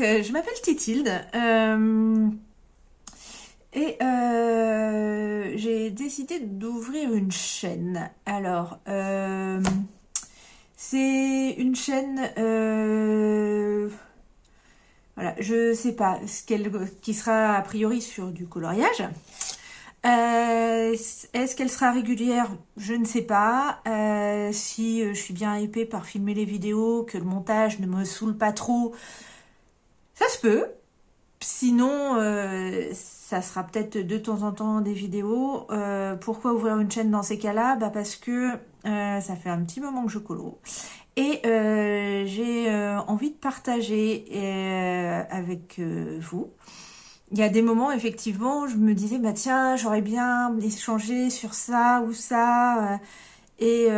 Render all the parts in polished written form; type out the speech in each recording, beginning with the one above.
je m'appelle Titilde et j'ai décidé d'ouvrir une chaîne. Alors, c'est une chaîne, voilà, je sais pas, qui sera a priori sur du coloriage. Est-ce qu'elle sera régulière? Je ne sais pas. Si je suis bien hypée par filmer les vidéos, que le montage ne me saoule pas trop, ça se peut. Sinon, ça sera peut-être de temps en temps des vidéos. Pourquoi ouvrir une chaîne dans ces cas-là? Bah parce que ça fait un petit moment que je colo. Et j'ai envie de partager avec vous. Il y a des moments, effectivement, je me disais, bah tiens, j'aurais bien échangé sur ça ou ça. Et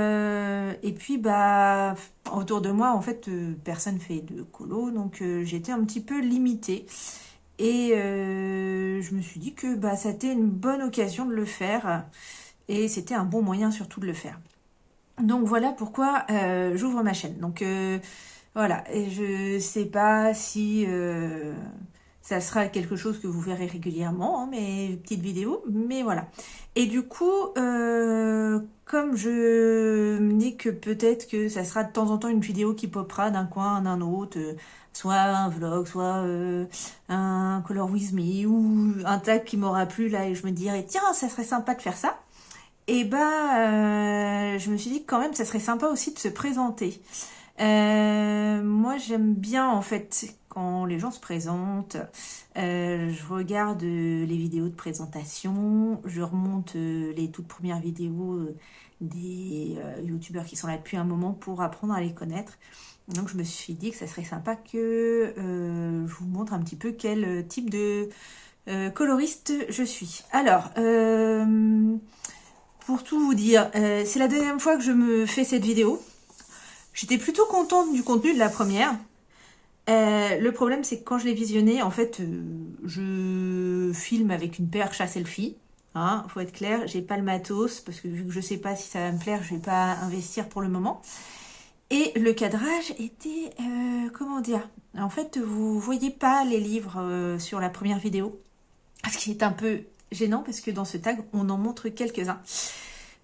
puis, bah, autour de moi, en fait, personne fait de colo, donc j'étais un petit peu limitée. Et je me suis dit que bah, c'était une bonne occasion de le faire. Et c'était un bon moyen surtout de le faire. Donc voilà pourquoi j'ouvre ma chaîne. Donc voilà, et je sais pas si ça sera quelque chose que vous verrez régulièrement, hein, mes petites vidéos, mais voilà. Et du coup, comme je me dis que peut-être que ça sera de temps en temps une vidéo qui popera d'un coin, d'un autre, soit un vlog, soit un Color With Me, ou un tag qui m'aura plu là, et je me dirais, tiens, ça serait sympa de faire ça. Et bah, je me suis dit que quand même, ça serait sympa aussi de se présenter. Moi, j'aime bien, en fait, quand les gens se présentent. Je regarde les vidéos de présentation. Je remonte les toutes premières vidéos des youtubeurs qui sont là depuis un moment pour apprendre à les connaître. Donc, je me suis dit que ça serait sympa que je vous montre un petit peu quel type de coloriste je suis. Alors... pour tout vous dire, c'est la deuxième fois que je me fais cette vidéo. J'étais plutôt contente du contenu de la première. Le problème, c'est que quand je l'ai visionnée, en fait, je filme avec une perche à selfie. Hein, faut être clair, j'ai pas le matos, parce que vu que je sais pas si ça va me plaire, je vais pas investir pour le moment. Et le cadrage était, comment dire, en fait, vous voyez pas les livres sur la première vidéo. Ce qui est un peu gênant parce que dans ce tag, on en montre quelques-uns.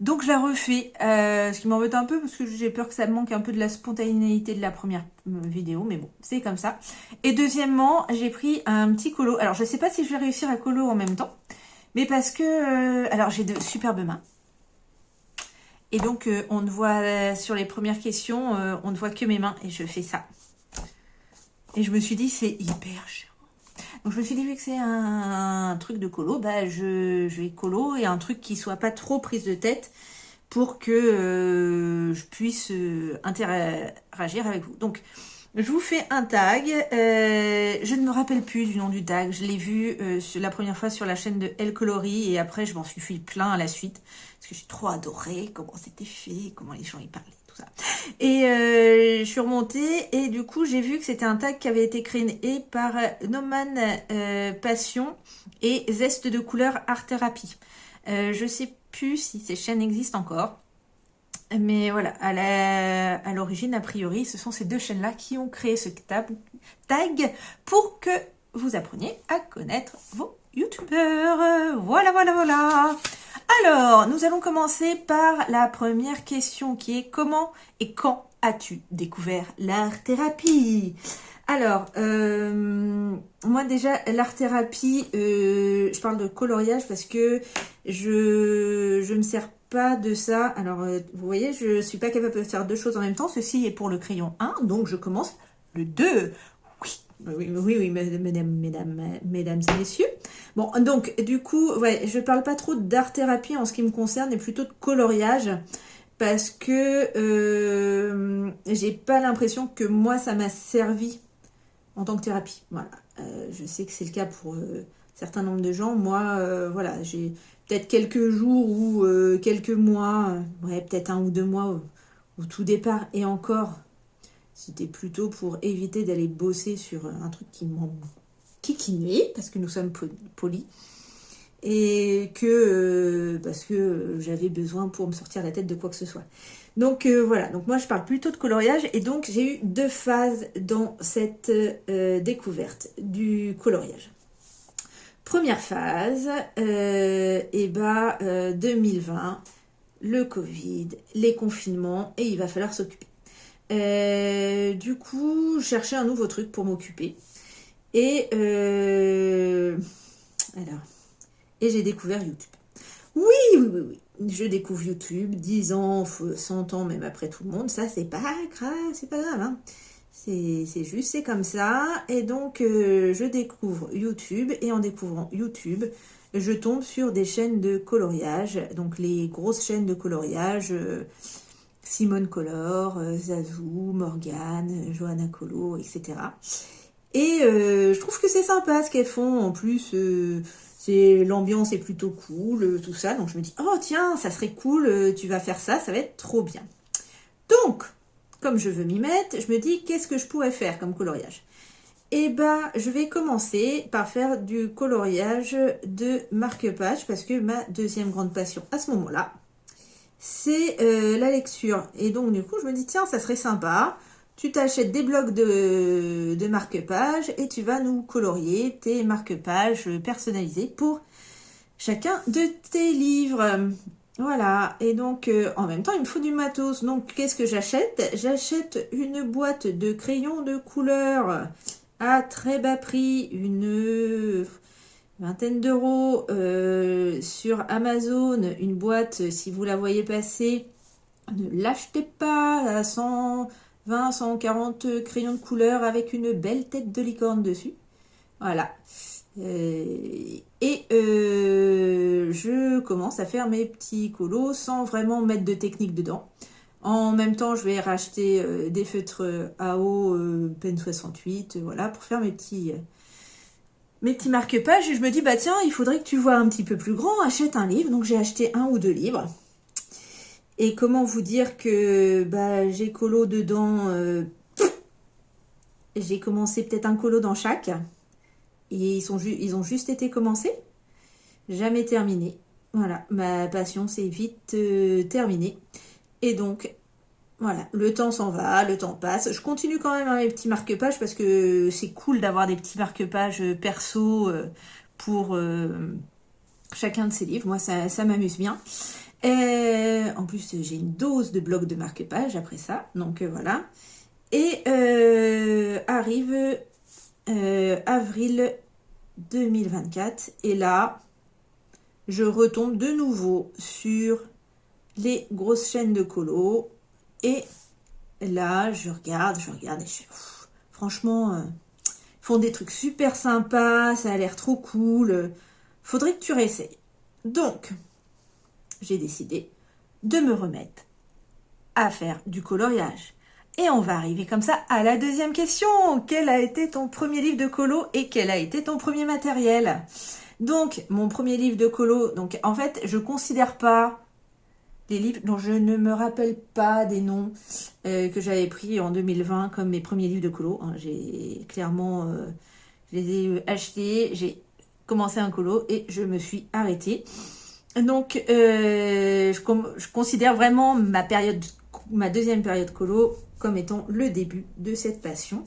Donc je la refais, ce qui m'embête un peu parce que j'ai peur que ça manque un peu de la spontanéité de la première vidéo, mais bon, c'est comme ça. Et deuxièmement, j'ai pris un petit colo. Alors je sais pas si je vais réussir à colo en même temps, mais parce que, alors j'ai de superbes mains. Et donc on ne voit, sur les premières questions, on ne voit que mes mains et je fais ça. Et je me suis dit, c'est hyper cher. Donc je me suis dit, vu que c'est un truc de colo, bah je vais colo et un truc qui soit pas trop prise de tête pour que je puisse interagir avec vous. Donc je vous fais un tag. Je ne me rappelle plus du nom du tag. Je l'ai vu la première fois sur la chaîne de Elle Coloris et après je m'en suis fait plein à la suite parce que j'ai trop adoré comment c'était fait, comment les gens y parlaient. Et je suis remontée et du coup j'ai vu que c'était un tag qui avait été créé par Noman Passion et Zeste de couleur Art Thérapie. Je sais plus si ces chaînes existent encore, mais voilà, à l'origine, a priori, ce sont ces deux chaînes-là qui ont créé ce tag pour que vous appreniez à connaître vos youtubeurs. Voilà, voilà, voilà. Alors, nous allons commencer par la première question qui est comment et quand as-tu découvert l'art-thérapie? Alors, moi déjà, l'art-thérapie, je parle de coloriage parce que je me sers pas de ça. Alors, vous voyez, je suis pas capable de faire deux choses en même temps. Ceci est pour le crayon 1, donc je commence le 2. Oui, mesdames et messieurs. Bon, donc, du coup, ouais, je parle pas trop d'art-thérapie en ce qui me concerne, et plutôt de coloriage, parce que j'ai pas l'impression que moi, ça m'a servi en tant que thérapie. Voilà. Je sais que c'est le cas pour certains nombres de gens. Moi, voilà, j'ai peut-être quelques jours ou quelques mois, ouais, peut-être 1 ou 2 mois au tout départ, et encore... C'était plutôt pour éviter d'aller bosser sur un truc qui m'enquiquinait, parce que nous sommes polis. et que parce que j'avais besoin pour me sortir la tête de quoi que ce soit. Donc voilà, donc moi je parle plutôt de coloriage et donc j'ai eu 2 phases dans cette découverte du coloriage. Première phase, 2020, le Covid, les confinements et il va falloir s'occuper. Du coup, je cherchais un nouveau truc pour m'occuper et j'ai découvert YouTube. Oui. Je découvre YouTube, 10 ans, 100 ans, même après tout le monde. Ça, c'est pas grave. Hein. C'est juste, c'est comme ça. Et donc, je découvre YouTube. Et en découvrant YouTube, je tombe sur des chaînes de coloriage. Donc, les grosses chaînes de coloriage. Simone Color, Zazou, Morgane, Johanna Colo, etc. Et je trouve que c'est sympa ce qu'elles font. En plus, l'ambiance est plutôt cool, tout ça. Donc je me dis, oh tiens, ça serait cool, tu vas faire ça, ça va être trop bien. Donc, comme je veux m'y mettre, je me dis, qu'est-ce que je pourrais faire comme coloriage? Je vais commencer par faire du coloriage de marque-page parce que ma deuxième grande passion à ce moment-là, c'est la lecture. Et donc, du coup, je me dis, tiens, ça serait sympa. Tu t'achètes des blocs de marque-page et tu vas nous colorier tes marque-pages personnalisés pour chacun de tes livres. Voilà. Et donc, en même temps, il me faut du matos. Donc, qu'est-ce que j'achète? J'achète une boîte de crayons de couleur à très bas prix, une vingtaine d'euros sur Amazon. Une boîte, si vous la voyez passer, ne l'achetez pas à 120, 140 crayons de couleur avec une belle tête de licorne dessus. Voilà. Je commence à faire mes petits colos sans vraiment mettre de technique dedans. En même temps, je vais racheter des feutres à eau Pen 68, voilà, pour faire mes petits marque-pages. Et je me dis, bah tiens, il faudrait que tu vois un petit peu plus grand, achète un livre. Donc j'ai acheté 1 ou 2 livres. Et comment vous dire que j'ai colo dedans, j'ai commencé peut-être un colo dans chaque. Et ils ont juste été commencés, jamais terminés. Voilà, ma passion c'est vite terminée. Et donc, voilà, le temps s'en va, le temps passe. Je continue quand même mes petits marque-pages parce que c'est cool d'avoir des petits marque-pages perso pour chacun de ces livres. Moi, ça m'amuse bien. En plus, j'ai une dose de blocs de marque-page après ça. Donc, voilà. Et arrive avril 2024. Et là, je retombe de nouveau sur les grosses chaînes de colo. Et là, je regarde et je franchement, ils font des trucs super sympas, ça a l'air trop cool. Faudrait que tu réessayes. Donc, j'ai décidé de me remettre à faire du coloriage. Et on va arriver comme ça à la deuxième question. Quel a été ton premier livre de colo et quel a été ton premier matériel? Donc, mon premier livre de colo, donc en fait, je considère pas les livres dont je ne me rappelle pas des noms que j'avais pris en 2020 comme mes premiers livres de colo. Hein. J'ai clairement, je les ai achetés, j'ai commencé un colo et je me suis arrêtée. Donc, je considère vraiment ma deuxième période colo comme étant le début de cette passion.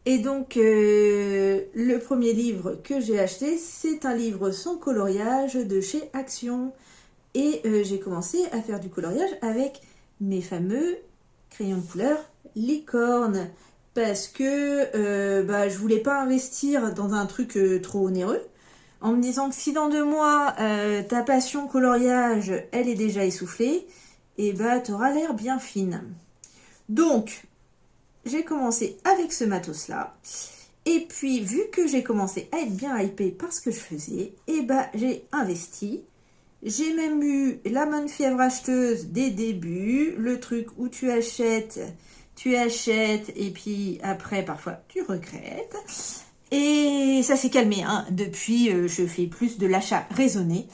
Et donc, le premier livre que j'ai acheté, c'est un livre sans coloriage de chez Action. Et j'ai commencé à faire du coloriage avec mes fameux crayons de couleur licorne. Parce que je voulais pas investir dans un truc trop onéreux. En me disant que si dans 2 mois, ta passion coloriage, elle est déjà essoufflée, et t'auras l'air bien fine. Donc, j'ai commencé avec ce matos-là. Et puis, vu que j'ai commencé à être bien hypée par ce que je faisais, j'ai investi. J'ai même eu la bonne fièvre acheteuse des débuts, le truc où tu achètes, et puis après, parfois, tu regrettes. Et ça s'est calmé, hein. Depuis, je fais plus de l'achat raisonné.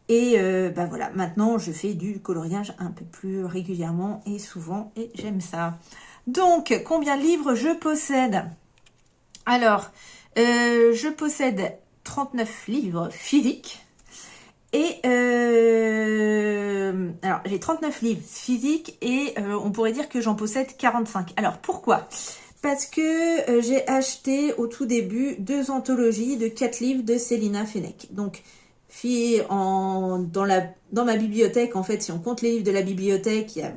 Et voilà, maintenant, je fais du coloriage un peu plus régulièrement et souvent, et j'aime ça. Donc, combien de livres je possède? Alors, je possède 39 livres physiques. Et alors j'ai 39 livres physiques et on pourrait dire que j'en possède 45. Alors pourquoi? Parce que j'ai acheté au tout début 2 anthologies de 4 livres de Célina Fenech. Donc dans ma bibliothèque, en fait, si on compte les livres de la bibliothèque, il y a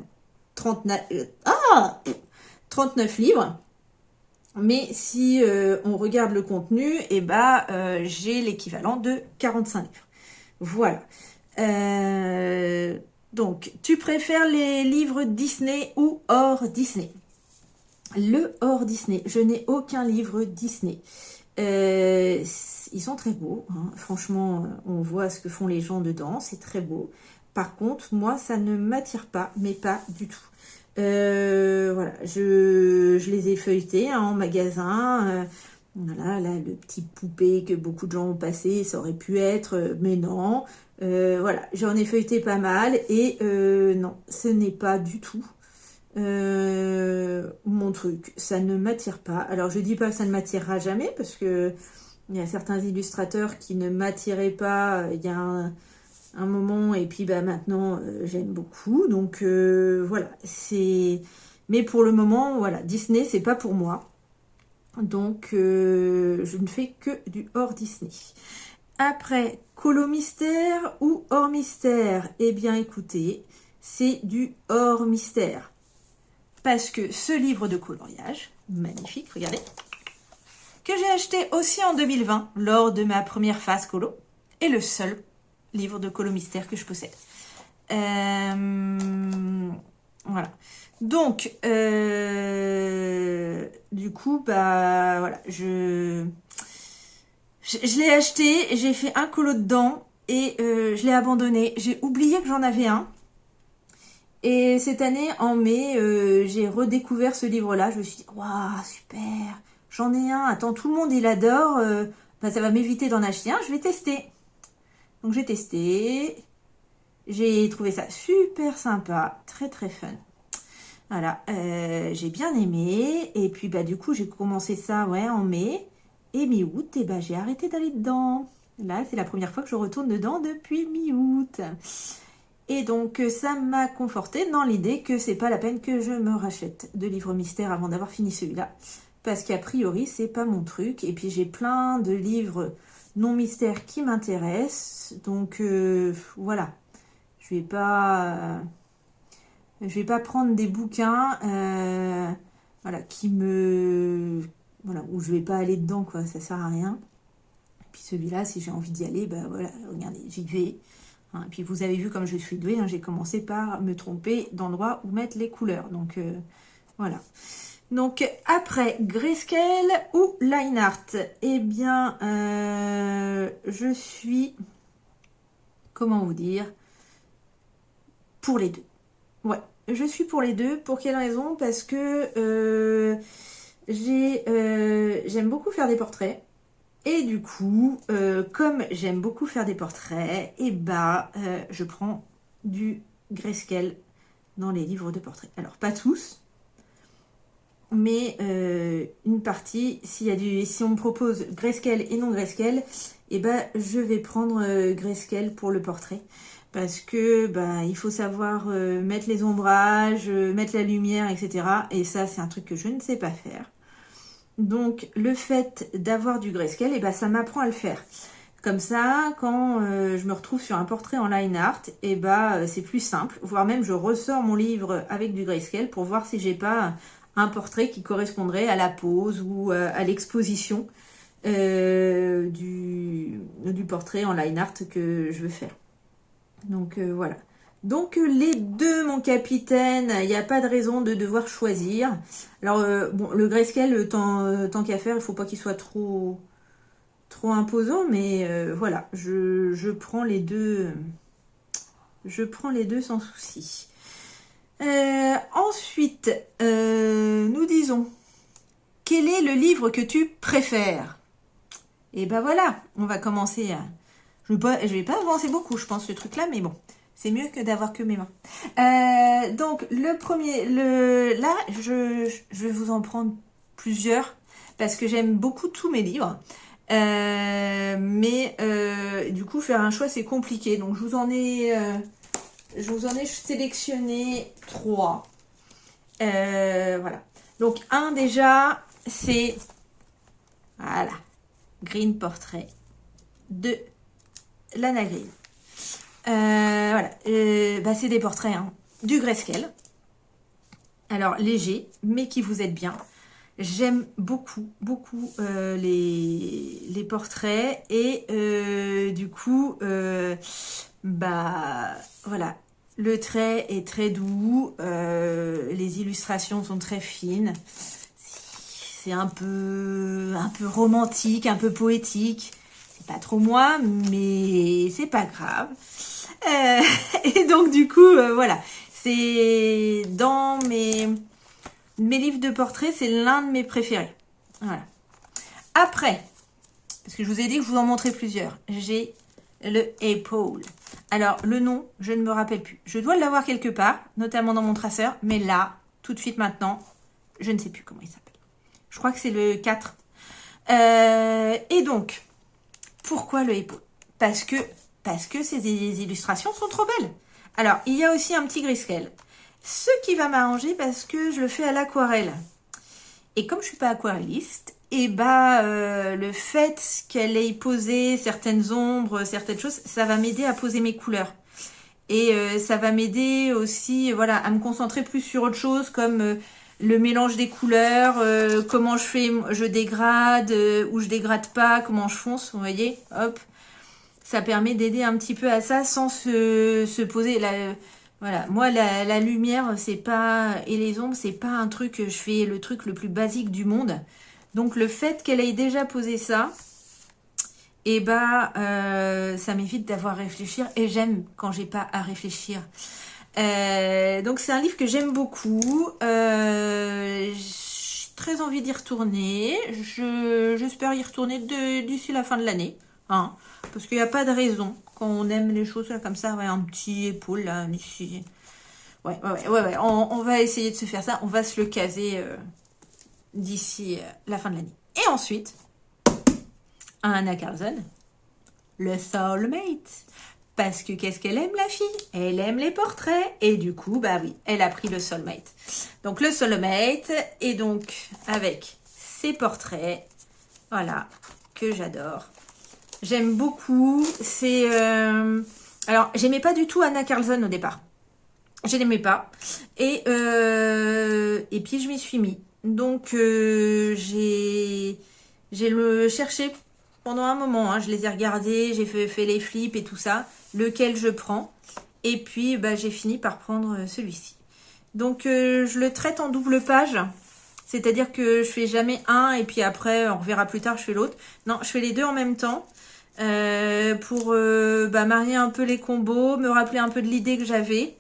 39 livres. Mais si on regarde le contenu, j'ai l'équivalent de 45 livres. Voilà. Donc, tu préfères les livres Disney ou hors Disney? Le hors Disney. Je n'ai aucun livre Disney. Ils sont très beaux. Hein. Franchement, on voit ce que font les gens dedans. C'est très beau. Par contre, moi, ça ne m'attire pas, mais pas du tout. Voilà, je les ai feuilletés en magasin. Voilà, là, le petit poupée que beaucoup de gens ont passé, ça aurait pu être, mais non. Voilà, j'en ai feuilleté pas mal et non, ce n'est pas du tout mon truc. Ça ne m'attire pas. Alors, je dis pas que ça ne m'attirera jamais parce que il y a certains illustrateurs qui ne m'attiraient pas il y a un moment et puis maintenant j'aime beaucoup. Donc, voilà, c'est... Mais pour le moment, voilà, Disney, c'est pas pour moi. Donc, je ne fais que du hors Disney. Après, Colo Mystère ou hors mystère? Eh bien, écoutez, c'est du hors mystère. Parce que ce livre de coloriage, magnifique, regardez, que j'ai acheté aussi en 2020, lors de ma première phase colo, est le seul livre de Colo Mystère que je possède. Voilà. Donc, du coup, voilà, je l'ai acheté, j'ai fait un colo dedans et je l'ai abandonné. J'ai oublié que j'en avais un. Et cette année, en mai, j'ai redécouvert ce livre-là. Je me suis dit, waouh, super, j'en ai un. Attends, tout le monde, il adore. Ça va m'éviter d'en acheter un. Je vais tester. Donc, j'ai testé. J'ai trouvé ça super sympa, très très fun. Voilà, j'ai bien aimé. Et puis, du coup, j'ai commencé ça en mai. Et mi-août, j'ai arrêté d'aller dedans. Là, c'est la première fois que je retourne dedans depuis mi-août. Et donc, ça m'a conforté dans l'idée que c'est pas la peine que je me rachète de livres mystères avant d'avoir fini celui-là. Parce qu'a priori, c'est pas mon truc. Et puis, j'ai plein de livres non mystères qui m'intéressent. Donc, voilà. Je vais pas prendre des bouquins voilà, où je vais pas aller dedans, quoi. Ça sert à rien. Et puis celui-là, si j'ai envie d'y aller, voilà, regardez, j'y vais. Hein, et puis vous avez vu comme je suis douée, hein, j'ai commencé par me tromper d'endroit où mettre les couleurs. Donc voilà. Donc après, Grayscale ou Line Art? Eh bien, je suis, comment vous dire, pour les deux. Ouais, je suis pour les deux. Pour quelle raison? Parce que j'aime beaucoup faire des portraits. Et du coup, comme j'aime beaucoup faire des portraits, je prends du grayscale dans les livres de portraits. Alors, pas tous, mais une partie. Si on me propose grayscale et non grayscale, je vais prendre grayscale pour le portrait. Parce que il faut savoir mettre les ombrages, mettre la lumière, etc. Et ça, c'est un truc que je ne sais pas faire. Donc, le fait d'avoir du grayscale, ça m'apprend à le faire. Comme ça, quand je me retrouve sur un portrait en line art, c'est plus simple. Voire même, je ressors mon livre avec du grayscale pour voir si j'ai pas un portrait qui correspondrait à la pose ou à l'exposition du portrait en line art que je veux faire. Donc, voilà. Donc les deux, mon capitaine, il n'y a pas de raison de devoir choisir. Alors, le grayscale, tant qu'à faire, il ne faut pas qu'il soit trop imposant, mais voilà, je prends les deux. Je prends les deux sans souci. Ensuite, nous disons, quel est le livre que tu préfères? Et voilà, on va commencer. Je vais pas avancer beaucoup, je pense, ce truc-là, mais bon. C'est mieux que d'avoir que mes mains. Donc, le premier, là, je vais vous en prendre plusieurs parce que j'aime beaucoup tous mes livres. Mais du coup, faire un choix, c'est compliqué. Donc, je vous en ai sélectionné 3. Voilà. Donc, un déjà, c'est... Voilà. Green Portrait de Lana Green. Voilà. C'est des portraits, hein, du grayscale. Alors, léger, mais qui vous aide bien. J'aime beaucoup les portraits. Et du coup, voilà. Le trait est très doux. Les illustrations sont très fines. C'est un peu romantique, un peu poétique. C'est pas trop moi, mais c'est pas grave. Et donc, du coup, voilà. C'est dans mes livres de portraits, c'est l'un de mes préférés. Voilà. Après, parce que je vous ai dit que je vous en montrais plusieurs, j'ai le Épaule. Alors, le nom, je ne me rappelle plus. Je dois l'avoir quelque part, notamment dans mon traceur, mais là, tout de suite maintenant, je ne sais plus comment il s'appelle. Je crois que c'est le 4. Et donc, pourquoi le Épaule? Parce que ces illustrations sont trop belles. Alors, il y a aussi un petit grayscale. Ce qui va m'arranger parce que je le fais à l'aquarelle. Et comme je ne suis pas aquarelliste, le fait qu'elle ait posé certaines ombres, certaines choses, ça va m'aider à poser mes couleurs. Et ça va m'aider aussi, voilà, à me concentrer plus sur autre chose, comme le mélange des couleurs, comment je dégrade, ou je dégrade pas, comment je fonce, vous voyez, hop. Ça permet d'aider un petit peu à ça sans se poser. Voilà, moi la lumière, c'est pas, et les ombres, c'est pas un truc, je fais le truc le plus basique du monde. Donc le fait qu'elle ait déjà posé ça, ça m'évite d'avoir à réfléchir, et j'aime quand j'ai pas à réfléchir. Donc c'est un livre que j'aime beaucoup. J'ai très envie d'y retourner. J'espère y retourner d'ici la fin de l'année. Hein, parce qu'il n'y a pas de raison. Quand on aime les choses là, comme ça, ouais, un petit Épaule là, ici. Ouais. On va essayer de se faire ça. On va se le caser d'ici la fin de l'année. Et ensuite, Anna Carlson, le Soulmate. Parce que qu'est-ce qu'elle aime, la fille? Elle aime les portraits. Et du coup, bah oui, elle a pris le Soulmate. Donc le Soulmate, et donc avec ses portraits, voilà, que j'adore. J'aime beaucoup. C'est alors, j'aimais pas du tout Anna Carlson au départ. Je l'aimais pas. Et puis je m'y suis mis. Donc j'ai le cherché pendant un moment. Hein. Je les ai regardés, j'ai fait les flips et tout ça. Lequel je prends. Et puis j'ai fini par prendre celui-ci. Donc je le traite en double page. C'est-à-dire que je fais jamais un et puis après on reverra plus tard, je fais l'autre. Non, je fais les deux en même temps. Pour marier un peu les combos, me rappeler un peu de l'idée que j'avais.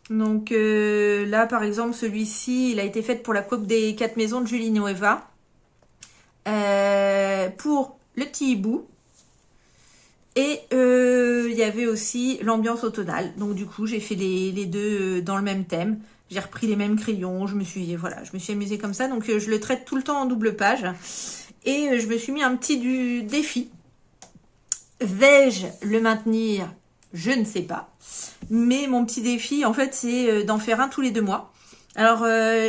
Donc là par exemple celui-ci il a été fait pour la Coupe des 4 maisons de Julie Nueva, pour le petit hibou, et il y avait aussi l'ambiance automnale. Donc du coup j'ai fait les deux dans le même thème. J'ai repris les mêmes crayons, je me suis amusée comme ça. Donc je le traite tout le temps en double page. Et je me suis mis un petit défi. Vais-je le maintenir? Je ne sais pas. Mais mon petit défi, en fait, c'est d'en faire un tous les 2 mois. Alors,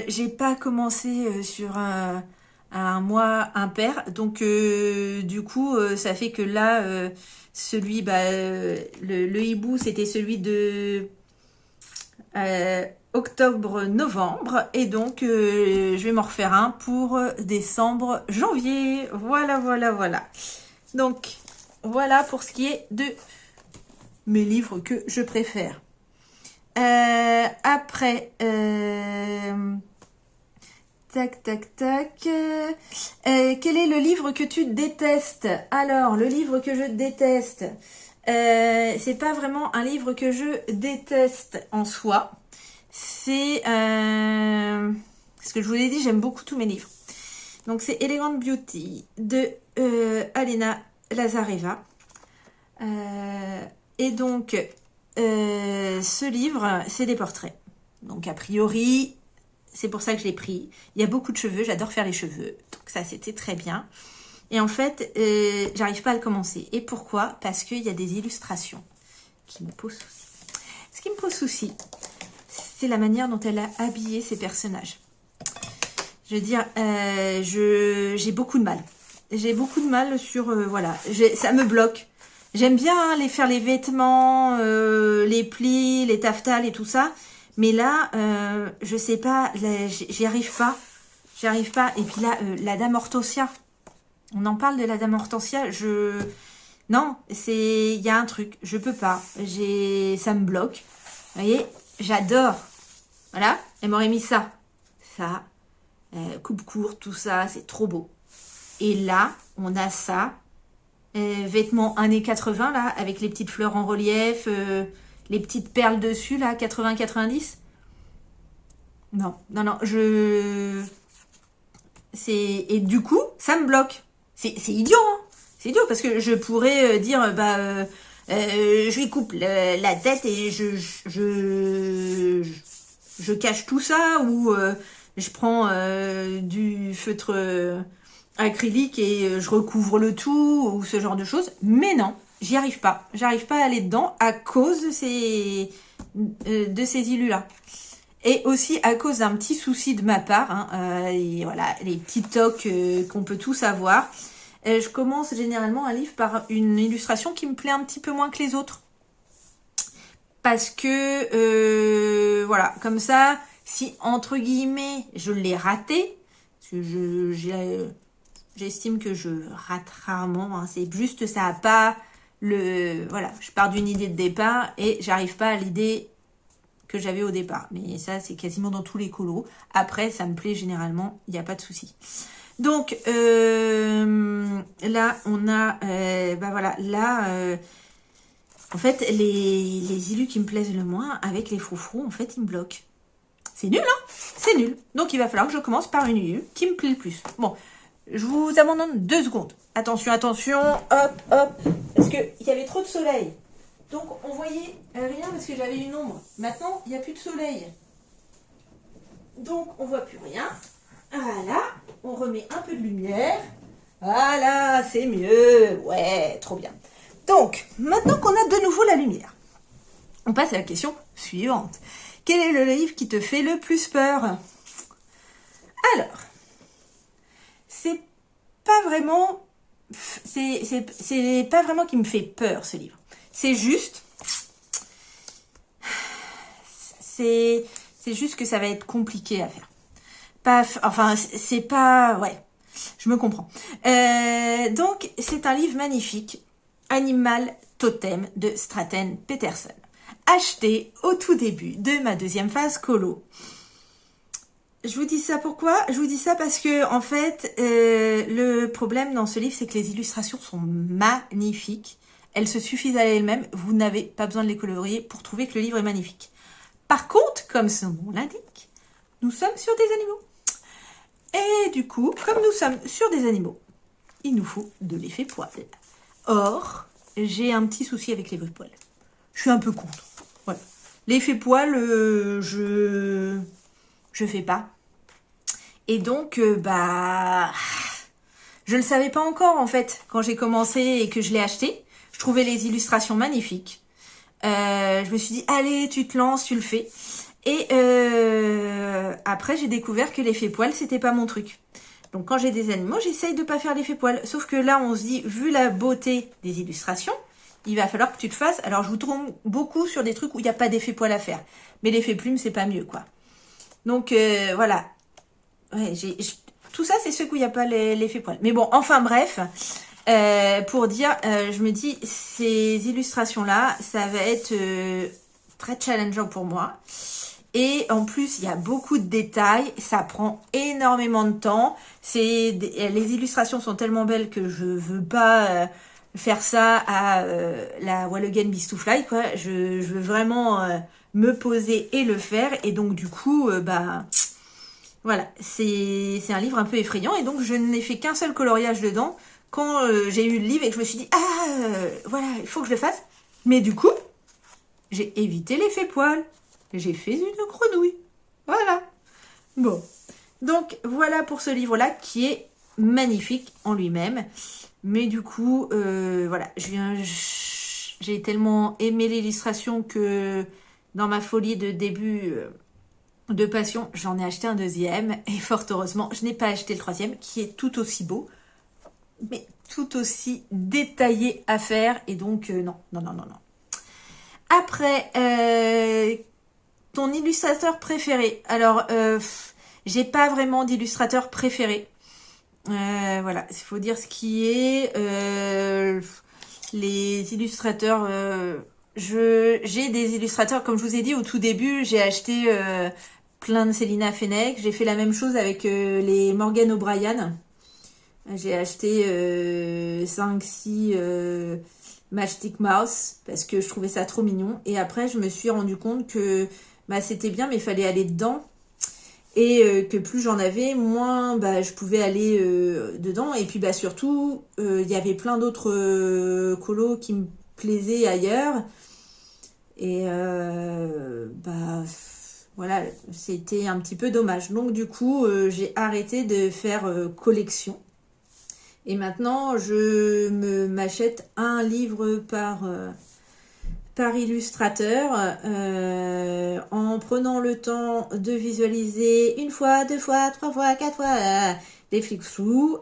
j'ai pas commencé sur un mois impair. Donc, du coup, ça fait que là, celui, le hibou, c'était celui de octobre-novembre. Et donc, je vais m'en refaire un pour décembre-janvier. Voilà. Donc... Voilà pour ce qui est de mes livres que je préfère. Après, tac. Quel est le livre que tu détestes? Alors, le livre que je déteste, c'est pas vraiment un livre que je déteste en soi. C'est ce que je vous l'ai dit, j'aime beaucoup tous mes livres. Donc, c'est Elegant Beauty de Alena Lazareva. Et donc, ce livre, c'est des portraits. Donc, a priori, c'est pour ça que je l'ai pris. Il y a beaucoup de cheveux, j'adore faire les cheveux. Donc, ça, c'était très bien. Et en fait, j'arrive pas à le commencer. Et pourquoi? Parce qu'il y a des illustrations qui me posent souci. Ce qui me pose souci, c'est la manière dont elle a habillé ses personnages. Je veux dire, j'ai beaucoup de mal. J'ai beaucoup de mal sur... voilà, ça me bloque. J'aime bien hein, faire les vêtements, les plis, les taffetales et tout ça. Mais là, je sais pas, j'y arrive pas. J'y arrive pas. Et puis là, la Dame Hortensia. On en parle de la Dame Hortensia. Non, il y a un truc. Je peux pas. Ça me bloque. Vous voyez, j'adore. Voilà, elle m'aurait mis ça. Ça, coupe courte, tout ça, c'est trop beau. Et là, on a ça. Vêtements années 80, là, avec les petites fleurs en relief, les petites perles dessus, là, 80-90. Non, et du coup, ça me bloque. C'est idiot, hein. C'est idiot, parce que je pourrais dire, je lui coupe la tête et je cache tout ça, ou je prends du feutre acrylique et je recouvre le tout, ou ce genre de choses. Mais non, j'y arrive pas. J'arrive pas à aller dedans à cause de ces illus-là. Et aussi à cause d'un petit souci de ma part, hein, et voilà, les petits tocs qu'on peut tous avoir. Je commence généralement un livre par une illustration qui me plaît un petit peu moins que les autres. Parce que, voilà, comme ça, si entre guillemets, je l'ai raté, parce que j'estime que je rate rarement, hein, c'est juste ça a pas voilà, je pars d'une idée de départ et j'arrive pas à l'idée que j'avais au départ. Mais ça, c'est quasiment dans tous les colos. Après, ça me plaît généralement, il n'y a pas de souci. Donc, là, on a, voilà, là, en fait, les illus qui me plaisent le moins, avec les froufrous, en fait, ils me bloquent. C'est nul, hein? C'est nul. Donc, il va falloir que je commence par une illu qui me plaît le plus. Bon, je vous abandonne 2 secondes. Attention, attention, hop, hop, parce qu'il y avait trop de soleil. Donc, on voyait rien parce que j'avais une ombre. Maintenant, il n'y a plus de soleil. Donc, on voit plus rien. Voilà, on remet un peu de lumière. Voilà, c'est mieux. Ouais, trop bien. Donc, maintenant qu'on a de nouveau la lumière, on passe à la question suivante. Quel est le livre qui te fait le plus peur? Alors, c'est pas vraiment qui me fait peur, ce livre. C'est juste que ça va être compliqué à faire. Enfin, c'est pas... Ouais, je me comprends. Donc, c'est un livre magnifique. Animal Totem de Straten Peterson. Acheté au tout début de ma 2e phase colo. Je vous dis ça pourquoi? Je vous dis ça parce que, en fait, le problème dans ce livre, c'est que les illustrations sont magnifiques. Elles se suffisent à elles-mêmes. Vous n'avez pas besoin de les colorier pour trouver que le livre est magnifique. Par contre, comme son nom l'indique, nous sommes sur des animaux. Et du coup, comme nous sommes sur des animaux, il nous faut de l'effet poil. Or, j'ai un petit souci avec l'effet poil. Je suis un peu contre. Voilà. L'effet poil, je fais pas. Et donc, je le savais pas encore en fait quand j'ai commencé et que je l'ai acheté. Je trouvais les illustrations magnifiques. Je me suis dit, allez, tu te lances, tu le fais. Et après, j'ai découvert que l'effet poil, c'était pas mon truc. Donc, quand j'ai des animaux, j'essaye de pas faire l'effet poil. Sauf que là, on se dit, vu la beauté des illustrations, il va falloir que tu te fasses. Alors, je vous trompe beaucoup sur des trucs où il n'y a pas d'effet poil à faire. Mais l'effet plume, c'est pas mieux, quoi. Donc, voilà. Ouais, tout ça, c'est ceux où il n'y a pas l'effet poil. Mais bon, enfin, bref. Pour dire, je me dis, ces illustrations-là, ça va être très challengeant pour moi. Et en plus, il y a beaucoup de détails, ça prend énormément de temps. Les illustrations sont tellement belles que je veux pas faire ça à la Wall Again Beast to Fly, quoi. Je veux vraiment me poser et le faire. Et donc, du coup, voilà, c'est un livre un peu effrayant. Et donc, je n'ai fait qu'un seul coloriage dedans quand j'ai eu le livre et que je me suis dit, voilà, il faut que je le fasse. Mais du coup, j'ai évité l'effet poil. J'ai fait une grenouille. Voilà. Bon. Donc, voilà pour ce livre-là qui est magnifique en lui-même. Mais du coup, voilà, j'ai tellement aimé l'illustration que dans ma folie de début de passion, j'en ai acheté un deuxième. Et fort heureusement, je n'ai pas acheté le troisième, qui est tout aussi beau, mais tout aussi détaillé à faire. Et donc, non. Après, ton illustrateur préféré. Alors, j'ai pas vraiment d'illustrateur préféré. Voilà, il faut dire ce qui est. Les illustrateurs, j'ai des illustrateurs, comme je vous ai dit au tout début, j'ai acheté plein de Célina Fenech. J'ai fait la même chose avec les Morgan O'Brien. J'ai acheté 5-6 Matchstick Mouse parce que je trouvais ça trop mignon. Et après, je me suis rendu compte que c'était bien, mais il fallait aller dedans. Et que plus j'en avais, moins je pouvais aller dedans. Et puis surtout, il y avait plein d'autres colos qui me plaisaient ailleurs. Et voilà, c'était un petit peu dommage. Donc du coup, j'ai arrêté de faire collection. Et maintenant, je m'achète un livre par illustrateur en prenant le temps de visualiser 1 fois, 2 fois, 3 fois, 4 fois les flics flous.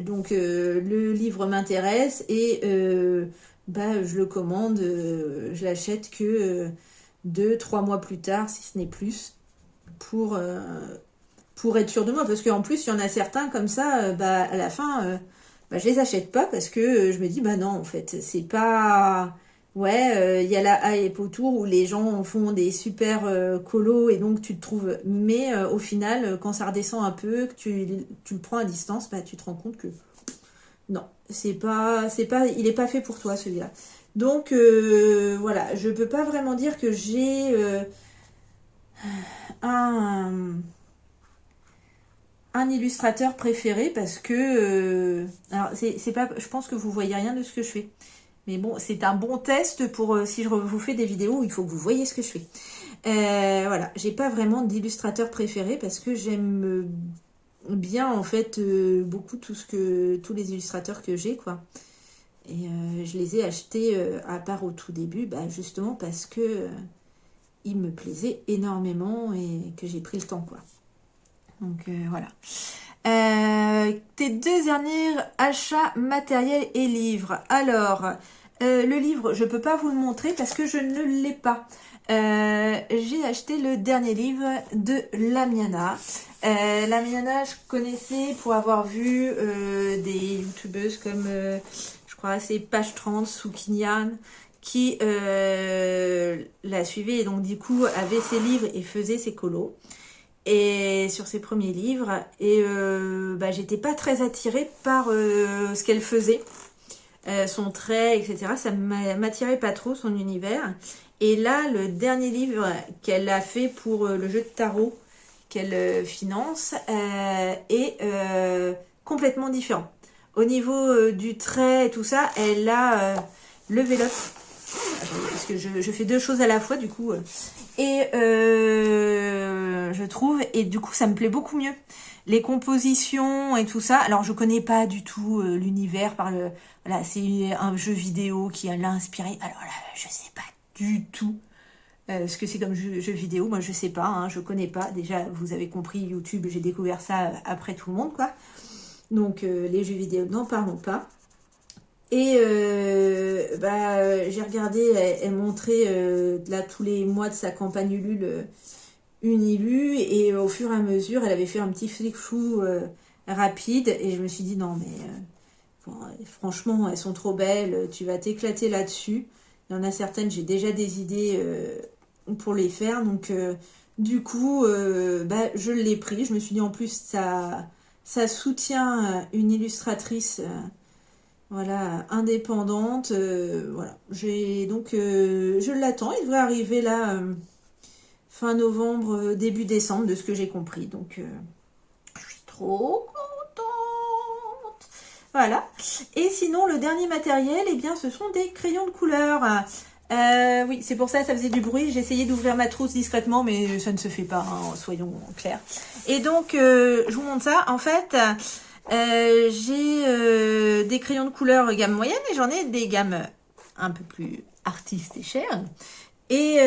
Donc le livre m'intéresse et je le commande, je l'achète que 2-3 mois plus tard, si ce n'est plus, pour être sûr de moi. Parce qu'en plus, il y en a certains comme ça, à la fin, je les achète pas parce que je me dis, non, en fait, c'est pas... Ouais, il y a la hype autour où les gens font des super colos et donc tu te trouves... Mais au final, quand ça redescend un peu, que tu le prends à distance, tu te rends compte que non, il est pas fait pour toi celui-là. Donc voilà, je peux pas vraiment dire que j'ai un illustrateur préféré parce que... alors, c'est pas, je pense que vous voyez rien de ce que je fais. Mais bon, c'est un bon test pour si je vous fais des vidéos où il faut que vous voyez ce que je fais. Voilà, j'ai pas vraiment d'illustrateur préféré parce que j'aime bien en fait beaucoup tous les illustrateurs que j'ai, quoi. Et je les ai achetés à part au tout début, justement parce que ils me plaisaient énormément et que j'ai pris le temps, quoi. Donc voilà. Tes 2 derniers achats matériels et livres. Alors, le livre, je peux pas vous le montrer parce que je ne l'ai pas. J'ai acheté le dernier livre de Lamiana. Lamiana, je connaissais pour avoir vu des youtubeuses comme, je crois, c'est Page 30, Soukinian, qui la suivait et donc du coup avait ses livres et faisait ses colos. Et sur ses premiers livres, et j'étais pas très attirée par ce qu'elle faisait, son trait, etc. Ça m'attirait pas trop, son univers. Et là, le dernier livre qu'elle a fait pour le jeu de tarot qu'elle finance est complètement différent. Au niveau du trait et tout ça, elle a levé l'up. Parce que je fais 2 choses à la fois, du coup. Et je trouve, et du coup, ça me plaît beaucoup mieux. Les compositions et tout ça. Alors, je connais pas du tout l'univers voilà, c'est un jeu vidéo qui l'a inspiré. Alors là, je sais pas du tout ce que c'est comme jeu vidéo. Moi, je sais pas, hein, je connais pas. Déjà, vous avez compris, YouTube, j'ai découvert ça après tout le monde, quoi. Donc, les jeux vidéo, n'en parlons pas. Et j'ai regardé, elle montrait là tous les mois de sa campagne Ulule Unilu, et au fur et à mesure elle avait fait un petit flic flou rapide, et je me suis dit non mais franchement elles sont trop belles, tu vas t'éclater là-dessus. Il y en a certaines, j'ai déjà des idées pour les faire, donc du coup je l'ai pris. Je me suis dit en plus ça soutient une illustratrice voilà, indépendante. Voilà, donc je l'attends. Il devrait arriver là fin novembre, début décembre, de ce que j'ai compris. Donc je suis trop contente. Voilà. Et sinon, le dernier matériel, eh bien, ce sont des crayons de couleur. Oui, c'est pour ça faisait du bruit. J'ai essayé d'ouvrir ma trousse discrètement, mais ça ne se fait pas, hein, soyons clairs. Et donc, je vous montre ça. En fait, J'ai des crayons de couleur gamme moyenne et j'en ai des gammes un peu plus artistes et chères. Et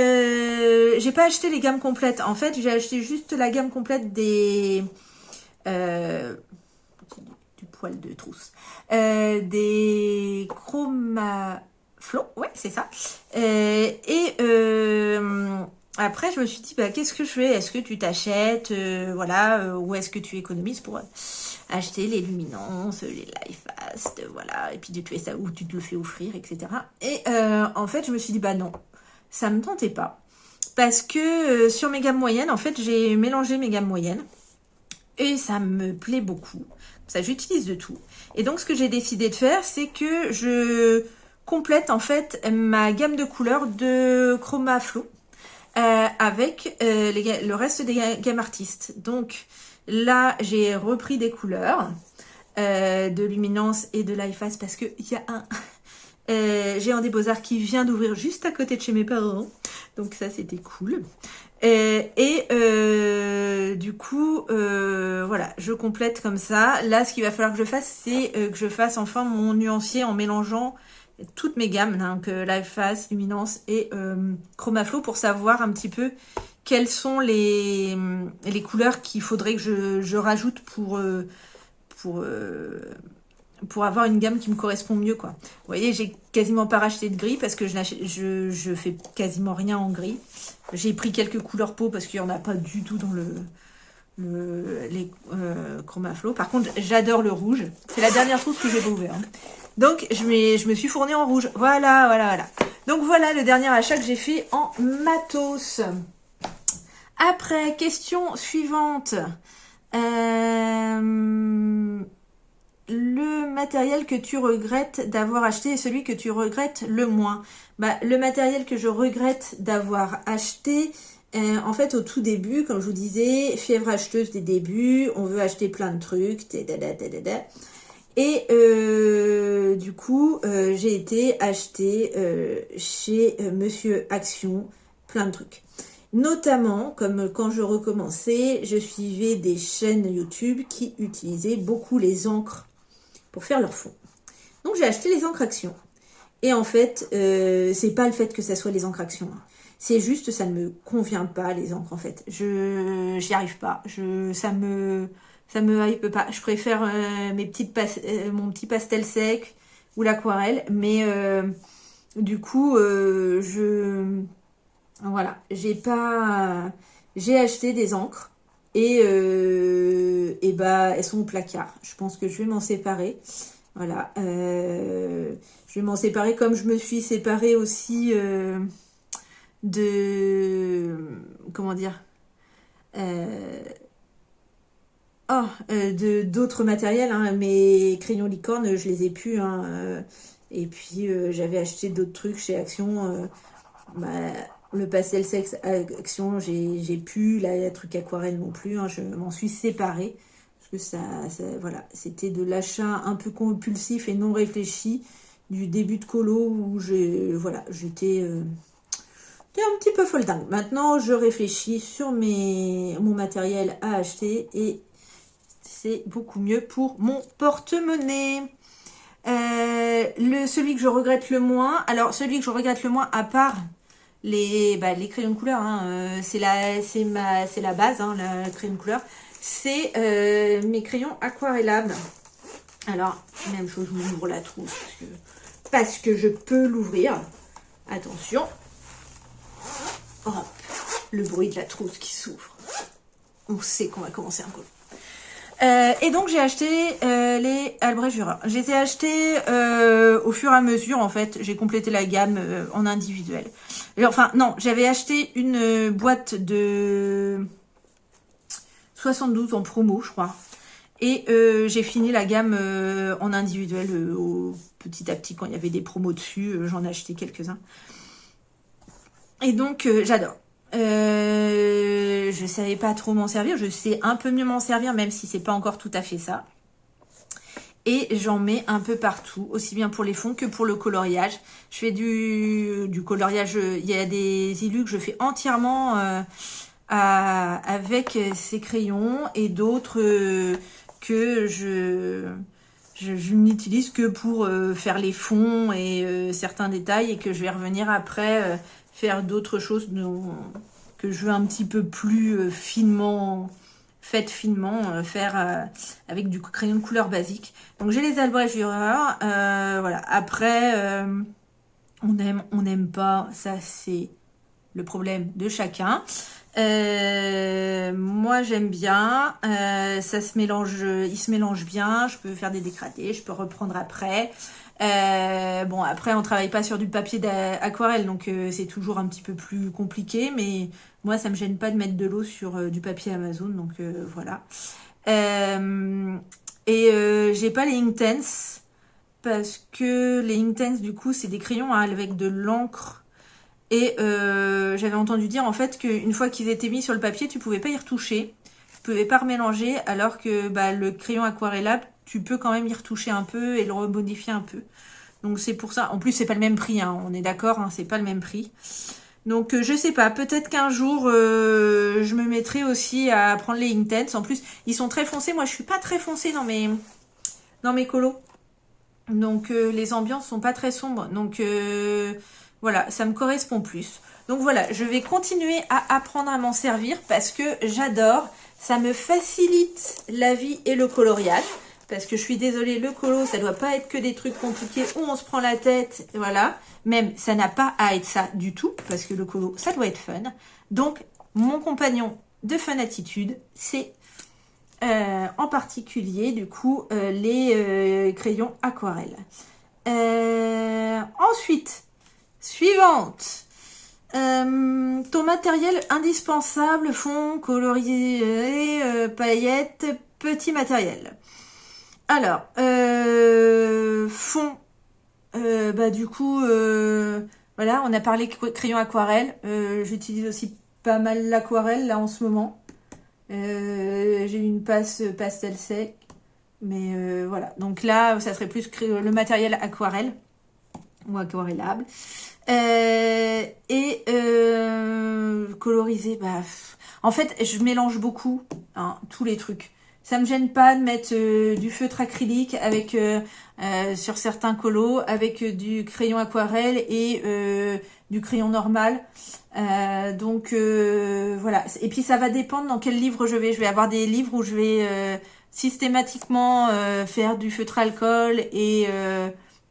j'ai pas acheté les gammes complètes. En fait, j'ai acheté juste la gamme complète des... du poil de trousse. Des Chromaflo, ouais, c'est ça. Après, je me suis dit, bah, qu'est-ce que je fais? Est-ce que tu t'achètes, voilà, ou est-ce que tu économises pour acheter les luminances, les Life Fast, voilà, et puis tu fais ça ou tu te le fais offrir, etc. Et en fait, je me suis dit, bah non, ça me tentait pas. Parce que sur mes gammes moyennes, en fait, j'ai mélangé mes gammes moyennes. Et ça me plaît beaucoup. Ça, j'utilise de tout. Et donc, ce que j'ai décidé de faire, c'est que je complète, en fait, ma gamme de couleurs de Chromaflo avec le reste des gammes artistes. Donc, là, j'ai repris des couleurs de Luminance et de Life Fast parce qu'il y a un... Géant des Beaux-Arts qui vient d'ouvrir juste à côté de chez mes parents. Donc ça, c'était cool. Du coup, voilà, je complète comme ça. Là, ce qu'il va falloir que je fasse, c'est que je fasse enfin mon nuancier en mélangeant toutes mes gammes, donc Life Fast, Luminance et Chromaflo, pour savoir un petit peu quelles sont les couleurs qu'il faudrait que je rajoute pour avoir une gamme qui me correspond mieux, quoi. Vous voyez, j'ai quasiment pas racheté de gris parce que je fais quasiment rien en gris. J'ai pris quelques couleurs peau parce qu'il n'y en a pas du tout dans les Chromaflo. Par contre, j'adore le rouge. C'est la dernière trousse que j'ai pas ouvert. Hein. Donc, je me suis fournie en rouge. Voilà, voilà, voilà. Donc, voilà le dernier achat que j'ai fait en matos. Après, question suivante. Le matériel que tu regrettes d'avoir acheté et celui que tu regrettes le moins. Bah, le matériel que je regrette d'avoir acheté, en fait, au tout début, comme je vous disais, fièvre acheteuse des débuts, on veut acheter plein de trucs, et du coup, j'ai été acheter chez Monsieur Action plein de trucs. Notamment, comme quand je recommençais, je suivais des chaînes YouTube qui utilisaient beaucoup les encres pour faire leur fond. Donc j'ai acheté les encres Action. Et en fait, c'est pas le fait que ça soit les encres Action. Hein. C'est juste, ça ne me convient pas, les encres, en fait. J'y arrive pas. Ça me hype pas. Je préfère mon petit pastel sec ou l'aquarelle. Mais du coup, voilà. J'ai acheté des encres. Et bah, elles sont au placard. Je pense que je vais m'en séparer. Voilà. Je vais m'en séparer comme je me suis séparée aussi comment dire d'autres matériels. Hein. Mes crayons licorne, je les ai plus. Hein. Et puis, j'avais acheté d'autres trucs chez Action. Le pastel sexe Action, j'ai pu, la truc aquarelle non plus, hein, je m'en suis séparée. Parce que voilà, c'était de l'achat un peu compulsif et non réfléchi du début de colo où j'étais un petit peu folle dingue. Maintenant, je réfléchis sur mon matériel à acheter et c'est beaucoup mieux pour mon porte-monnaie. Celui que je regrette le moins, alors celui que je regrette le moins à part les crayons de couleur, hein, c'est la base, hein, la crayon de couleur. C'est mes crayons aquarellables. Alors, même chose, je m'ouvre la trousse parce que je peux l'ouvrir. Attention. Hop, le bruit de la trousse qui s'ouvre. On sait qu'on va commencer un coup. Et donc j'ai acheté les Albrecht Dürer. Je les ai achetés au fur et à mesure, en fait. J'ai complété la gamme en individuel. Enfin, non, j'avais acheté une boîte de 72 en promo, je crois. Et j'ai fini la gamme en individuel petit à petit. Quand il y avait des promos dessus, j'en ai acheté quelques-uns. Et donc, j'adore. Je savais pas trop m'en servir. Je sais un peu mieux m'en servir, même si c'est pas encore tout à fait ça. Et j'en mets un peu partout, aussi bien pour les fonds que pour le coloriage. Je fais du coloriage. Il y a des illus que je fais entièrement avec ces crayons et d'autres que je n'utilise que pour faire les fonds et certains détails, et que je vais revenir après faire d'autres choses que je veux un petit peu plus finement, faire avec du crayon de couleur basique. Donc j'ai les abrégureurs, voilà. Après, on n'aime pas, ça c'est le problème de chacun. Moi j'aime bien, ça se mélange, il se mélange bien, je peux faire des dégradés, je peux reprendre après. Bon, après on travaille pas sur du papier d'aquarelle, donc c'est toujours un petit peu plus compliqué, mais moi ça me gêne pas de mettre de l'eau sur du papier Amazon, donc voilà. J'ai pas les Inktense, parce que les Inktense du coup c'est des crayons avec de l'encre. Et j'avais entendu dire en fait qu'une fois qu'ils étaient mis sur le papier, tu pouvais pas y retoucher, tu pouvais pas remélanger, alors que le crayon aquarellable, tu peux quand même y retoucher un peu et le remodifier un peu. Donc c'est pour ça. En plus c'est pas le même prix, hein, on est d'accord, hein, c'est pas le même prix. Donc je sais pas, peut-être qu'un jour je me mettrai aussi à prendre les Inktense. En plus ils sont très foncés, moi je suis pas très foncée dans mes colos. Donc les ambiances sont pas très sombres, donc voilà, ça me correspond plus. Donc voilà, je vais continuer à apprendre à m'en servir parce que j'adore. Ça me facilite la vie et le coloriage. Parce que je suis désolée, le colo, ça doit pas être que des trucs compliqués où on se prend la tête. Voilà, même ça n'a pas à être ça du tout. Parce que le colo, ça doit être fun. Donc, mon compagnon de Fun Attitude, c'est en particulier, du coup, les crayons aquarelle. Ensuite... Suivante. Ton matériel indispensable, fond, colorier, paillettes, petit matériel. Alors, fond, du coup, voilà, on a parlé crayon aquarelle. J'utilise aussi pas mal l'aquarelle là en ce moment. J'ai une passe pastel sec, mais voilà. Donc là, ça serait plus le matériel aquarelle ou aquarellable. Coloriser, en fait je mélange beaucoup, hein, tous les trucs. Ça me gêne pas de mettre du feutre acrylique avec sur certains colos, avec du crayon aquarelle et du crayon normal. Donc voilà. Et puis ça va dépendre dans quel livre je vais. Je vais avoir des livres où je vais systématiquement faire du feutre alcool et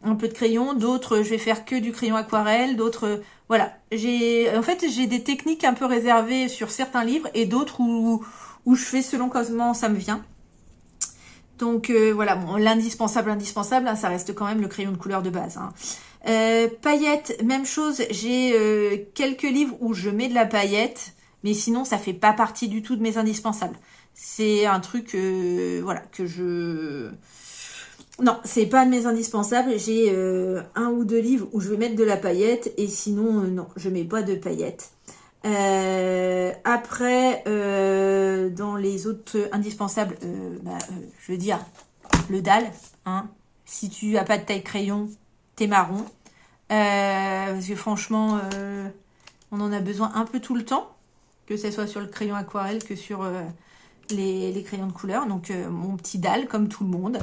un peu de crayon, d'autres je vais faire que du crayon aquarelle, d'autres voilà, j'ai des techniques un peu réservées sur certains livres et d'autres où je fais selon comment ça me vient. Donc voilà, bon, l'indispensable, hein, ça reste quand même le crayon de couleur de base, hein. Paillettes, même chose, j'ai quelques livres où je mets de la paillette, mais sinon ça fait pas partie du tout de mes indispensables. C'est un truc voilà, que je... Non, c'est pas de mes indispensables. J'ai un ou deux livres où je vais mettre de la paillette et sinon, non, je mets pas de paillettes. Après, dans les autres indispensables, je veux dire, le dalle. Hein. Si tu as pas de taille crayon, t'es marron. Parce que franchement, on en a besoin un peu tout le temps, que ce soit sur le crayon aquarelle que sur les crayons de couleur. Donc, mon petit dalle, comme tout le monde.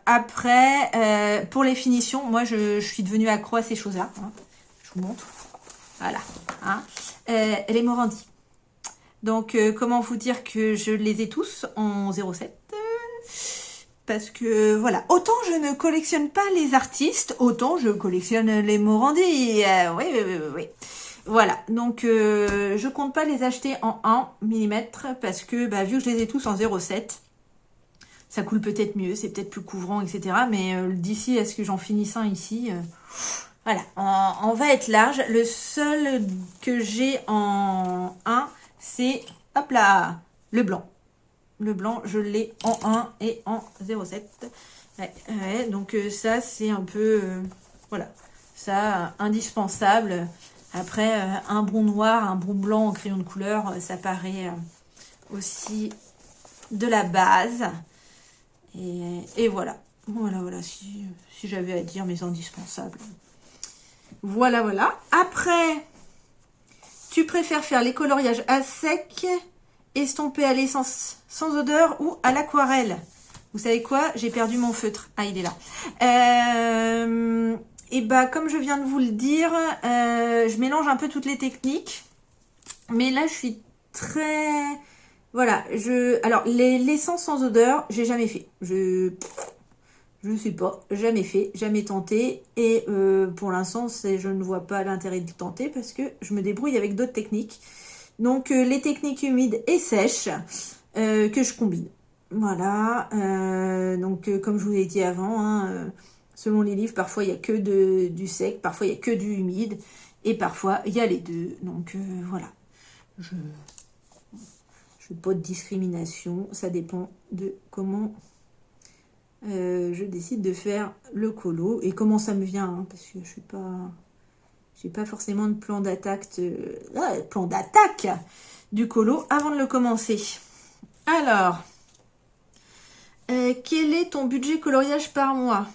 Après, pour les finitions, moi je suis devenue accro à ces choses-là. Hein. Je vous montre. Voilà. Hein. Les Morandi. Donc, comment vous dire que je les ai tous en 0,7 parce que, voilà. Autant je ne collectionne pas les artistes, autant je collectionne les Morandi. Oui. Voilà. Donc, je compte pas les acheter en 1 mm parce que, vu que je les ai tous en 0,7, ça coule peut-être mieux, c'est peut-être plus couvrant, etc. Mais d'ici à ce que j'en finisse un ici, voilà, on va être large. Le seul que j'ai en 1, c'est, hop là, le blanc. Le blanc, je l'ai en 1 et en 0,7. Ouais, donc ça, c'est un peu, voilà, ça, indispensable. Après, un bon noir, un bon blanc en crayon de couleur, ça paraît aussi de la base. Et voilà. Voilà, si j'avais à dire mes indispensables. Voilà. Après, tu préfères faire les coloriages à sec Estompé à l'essence sans odeur ou à l'aquarelle. Vous savez quoi? J'ai perdu mon feutre. Ah, il est là. Et bah, comme je viens de vous le dire, je mélange un peu toutes les techniques. Mais là, je suis très... Voilà. Alors, l'essence sans odeur, j'ai jamais fait. Je sais pas. Jamais fait. Jamais tenté. Et pour l'instant, je ne vois pas l'intérêt de tenter parce que je me débrouille avec d'autres techniques. Donc, les techniques humides et sèches que je combine. Voilà. Donc, comme je vous l'ai dit avant, hein, selon les livres, parfois il n'y a que du sec, parfois il n'y a que du humide, et parfois il y a les deux. Donc, voilà. Je n'ai pas de discrimination. Ça dépend de comment je décide de faire le colo et comment ça me vient. Hein, parce que je suis pas... J'ai pas forcément de plan d'attaque du colo avant de le commencer. Alors, quel est ton budget coloriage par mois?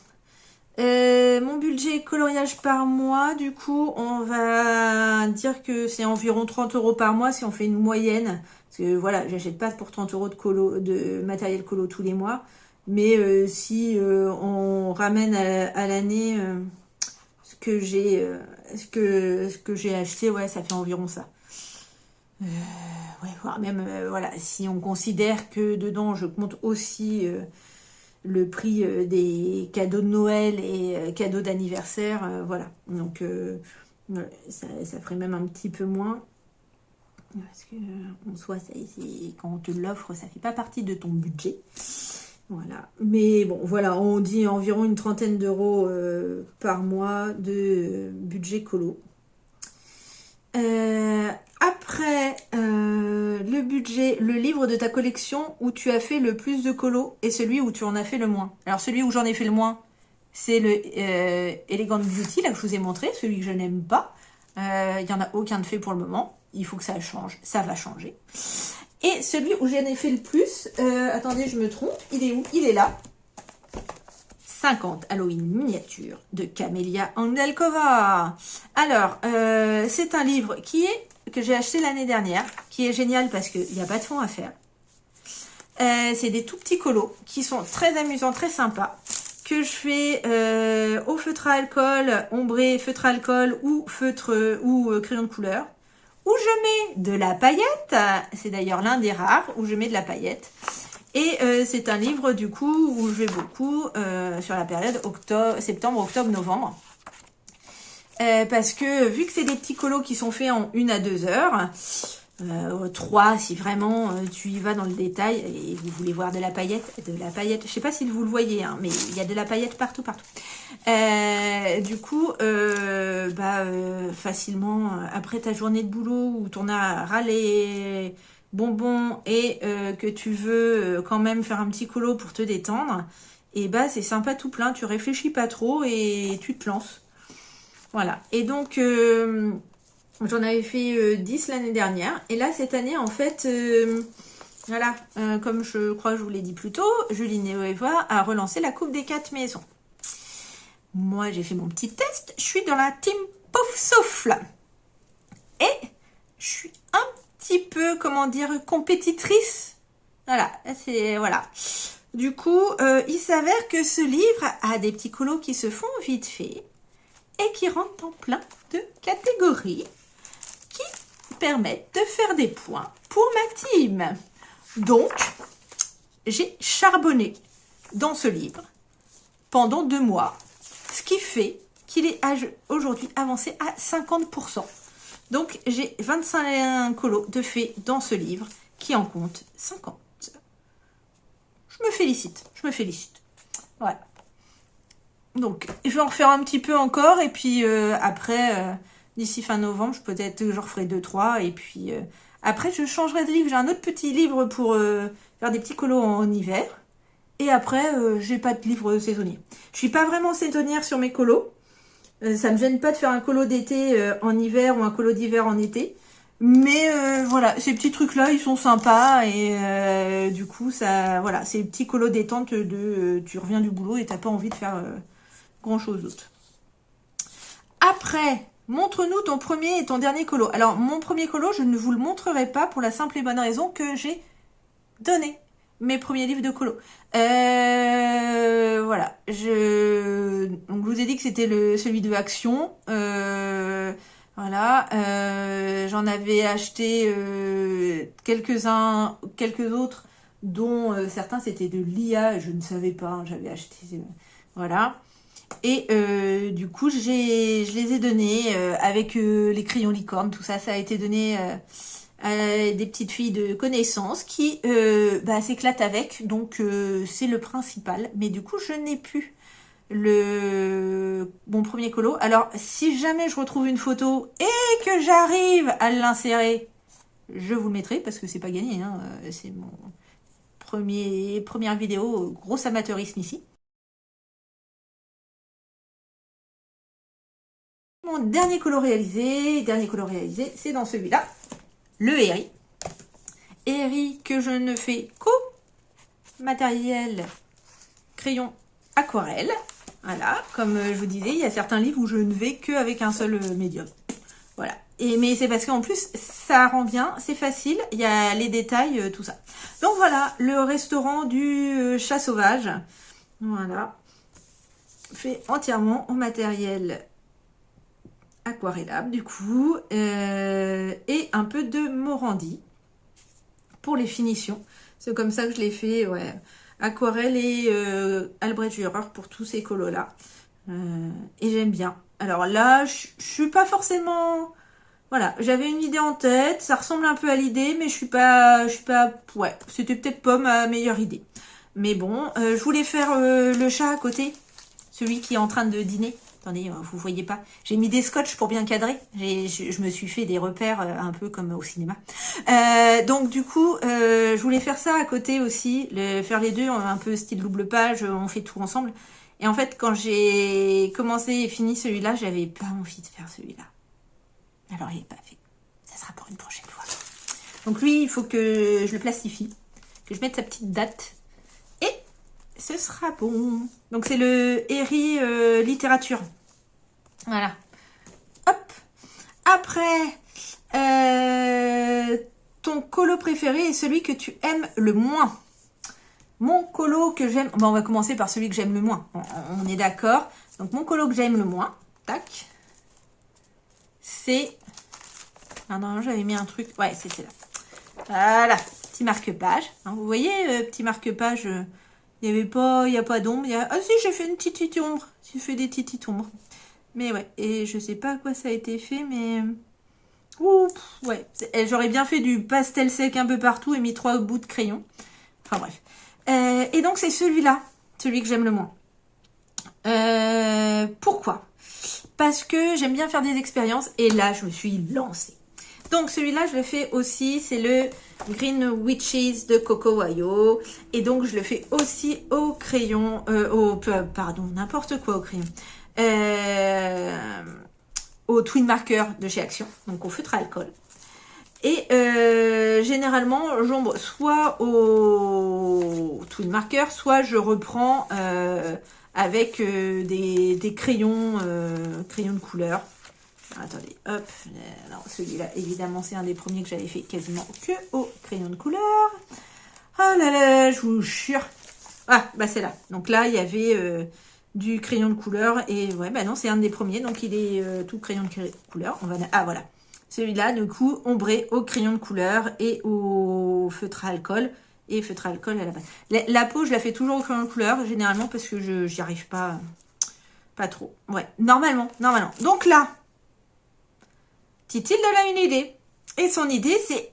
Mon budget coloriage par mois, du coup, on va dire que c'est environ 30 € par mois si on fait une moyenne. Parce que voilà, j'achète pas pour 30 € de matériel colo tous les mois. Mais si on ramène à l'année ce que j'ai acheté, ouais, ça fait environ ça. Ouais, voire même, voilà, si on considère que dedans, je compte aussi le prix des cadeaux de Noël et cadeaux d'anniversaire, voilà. Donc, ça ferait même un petit peu moins. Parce que, en soi, quand on te l'offre, ça fait pas partie de ton budget. Voilà. Mais bon, voilà, on dit environ une trentaine d'euros par mois de budget colo. Après, le budget, le livre de ta collection où tu as fait le plus de colo et celui où tu en as fait le moins. Alors, celui où j'en ai fait le moins, c'est le Elegant Beauty, là que je vous ai montré, celui que je n'aime pas. Il n'y en a aucun de fait pour le moment. Il faut que ça change. Ça va changer. Et celui où j'en ai fait le plus, attendez, je me trompe. Il est où? Il est là. 50 Halloween miniatures de Camélia Andelkova. Alors, c'est un livre que j'ai acheté l'année dernière, qui est génial parce qu'il n'y a pas de fond à faire. C'est des tout petits colos qui sont très amusants, très sympas, que je fais au feutre à alcool, ombré, feutre à alcool ou feutre ou crayon de couleur, où je mets de la paillette. C'est d'ailleurs l'un des rares où je mets de la paillette. Et c'est un livre du coup où je vais beaucoup sur la période septembre, octobre, novembre. Parce que vu que c'est des petits colos qui sont faits en 1 à 2 heures, 3 si vraiment tu y vas dans le détail et vous voulez voir de la paillette, je sais pas si vous le voyez, hein, mais il y a de la paillette partout. Du coup, facilement, après ta journée de boulot où t'en as râlé bonbons et que tu veux quand même faire un petit colo pour te détendre, et bah c'est sympa tout plein, tu réfléchis pas trop et tu te lances. Voilà, et donc j'en avais fait 10 l'année dernière, et là cette année en fait, voilà, comme je crois que je vous l'ai dit plus tôt, Julie Neoeva a relancé la Coupe des 4 maisons. Moi j'ai fait mon petit test, je suis dans la team Pouf Souffle, et je suis un petit peu, comment dire, compétitrice. Voilà, voilà. Du coup, il s'avère que ce livre a des petits colos qui se font vite fait et qui rentrent dans plein de catégories qui permettent de faire des points pour ma team. Donc, j'ai charbonné dans ce livre pendant 2 mois, ce qui fait qu'il est aujourd'hui avancé à 50%. Donc, j'ai 25 colos de fait dans ce livre qui en compte 50. Je me félicite. Voilà. Donc, je vais en refaire un petit peu encore. Et puis, après, d'ici fin novembre, peut-être que je referai 2-3. Et puis, après, je changerai de livre. J'ai un autre petit livre pour faire des petits colos en hiver. Et après, j'ai pas de livre saisonnier. Je suis pas vraiment saisonnière sur mes colos. Ça me gêne pas de faire un colo d'été en hiver ou un colo d'hiver en été. Mais voilà, ces petits trucs-là, ils sont sympas. Et du coup, ça, voilà, ces petits colos détente tu reviens du boulot et t'as pas envie de faire grand-chose d'autre. Après, Montre-nous ton premier et ton dernier colo. Alors, mon premier colo, je ne vous le montrerai pas pour la simple et bonne raison que j'ai donné mes premiers livres de colo. Voilà. Donc, je vous ai dit que c'était celui de Action. Voilà. J'en avais acheté quelques autres, dont certains c'était de l'IA. Je ne savais pas. Hein, j'avais acheté. Voilà. Et du coup, je les ai donnés avec les crayons licorne, tout ça, ça a été donné à des petites filles de connaissances qui s'éclatent avec, donc c'est le principal. Mais du coup, je n'ai plus mon premier colo. Alors, si jamais je retrouve une photo et que j'arrive à l'insérer, je vous le mettrai parce que c'est pas gagné. Hein, c'est mon première vidéo, gros amateurisme ici. Mon dernier colo réalisé, c'est dans celui-là, le Herri. Herri que je ne fais qu'au matériel crayon aquarelle. Voilà, comme je vous disais, il y a certains livres où je ne vais qu'avec un seul médium. Voilà. Mais c'est parce qu'en plus, ça rend bien, c'est facile, il y a les détails, tout ça. Donc voilà, le restaurant du chat sauvage. Voilà. Fait entièrement au matériel aquarellable du coup et un peu de Morandi pour les finitions. C'est comme ça que je l'ai fait, ouais, aquarelle et Albrecht Dürer pour tous ces colos là et j'aime bien. Alors là je suis pas forcément, voilà, j'avais une idée en tête, ça ressemble un peu à l'idée mais je suis pas ouais, c'était peut-être pas ma meilleure idée, mais bon, je voulais faire le chat à côté, celui qui est en train de dîner. Attendez, vous voyez pas. J'ai mis des scotch pour bien cadrer. Je me suis fait des repères un peu comme au cinéma. Donc du coup, je voulais faire ça à côté aussi, faire les deux, un peu style double page, on fait tout ensemble. Et en fait, quand j'ai commencé et fini celui-là, j'avais pas envie de faire celui-là. Alors il est pas fait. Ça sera pour une prochaine fois. Donc lui, il faut que je le plastifie, que je mette sa petite date. Et ce sera bon. Donc c'est le Herri littérature. Voilà. Hop. Après, ton colo préféré est celui que tu aimes le moins. Mon colo que j'aime... Bon, on va commencer par celui que j'aime le moins. On est d'accord. Donc, mon colo que j'aime le moins, tac, c'est... Ah non, j'avais mis un truc... Ouais, c'est là. Voilà. Petit marque-page. Hein, vous voyez, petit marque-page... il n'y a pas d'ombre. Ah si, j'ai fait une petite ombre. J'ai fait des petites ombres. Mais ouais, et je sais pas à quoi ça a été fait, mais... Ouh, ouais, j'aurais bien fait du pastel sec un peu partout et mis 3 bouts de crayon. Enfin bref. Et donc c'est celui-là, celui que j'aime le moins. Pourquoi? Parce que j'aime bien faire des expériences et là je me suis lancée. Donc celui-là je le fais aussi, c'est le Green Witches de Coco Wayo. Et donc je le fais aussi au crayon, pardon, n'importe quoi au crayon. Au twin marker de chez Action, donc au feutre à alcool. Et généralement, j'ombre soit au twin marker, soit je reprends avec des crayons, crayons de couleur. Attendez, hop. Alors celui-là, évidemment, c'est un des premiers que j'avais fait quasiment que au crayon de couleur. Oh là là, je vous jure. Ah, bah c'est là. Donc là, il y avait... du crayon de couleur et ouais bah non c'est un des premiers donc il est tout crayon de couleur. Ah voilà, celui-là du coup ombré au crayon de couleur et au feutre à alcool et feutre à alcool à la base. La peau je la fais toujours au crayon de couleur généralement parce que j'y arrive pas trop, ouais, normalement. Donc là Titi donne une idée et son idée c'est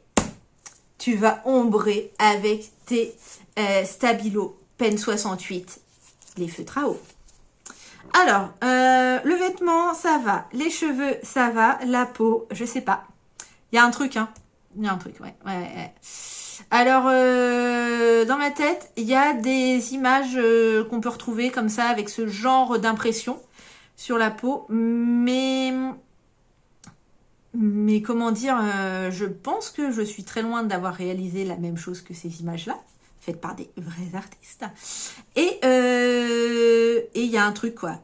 tu vas ombrer avec tes Stabilo Pen 68 les feutres à eau. Alors, le vêtement, ça va. Les cheveux, ça va. La peau, je sais pas. Il y a un truc, hein. Il y a un truc, ouais. Alors, dans ma tête, il y a des images qu'on peut retrouver comme ça, avec ce genre d'impression sur la peau. Mais comment dire, je pense que je suis très loin d'avoir réalisé la même chose que ces images-là, faites par des vrais artistes. Et et il y a un truc, quoi.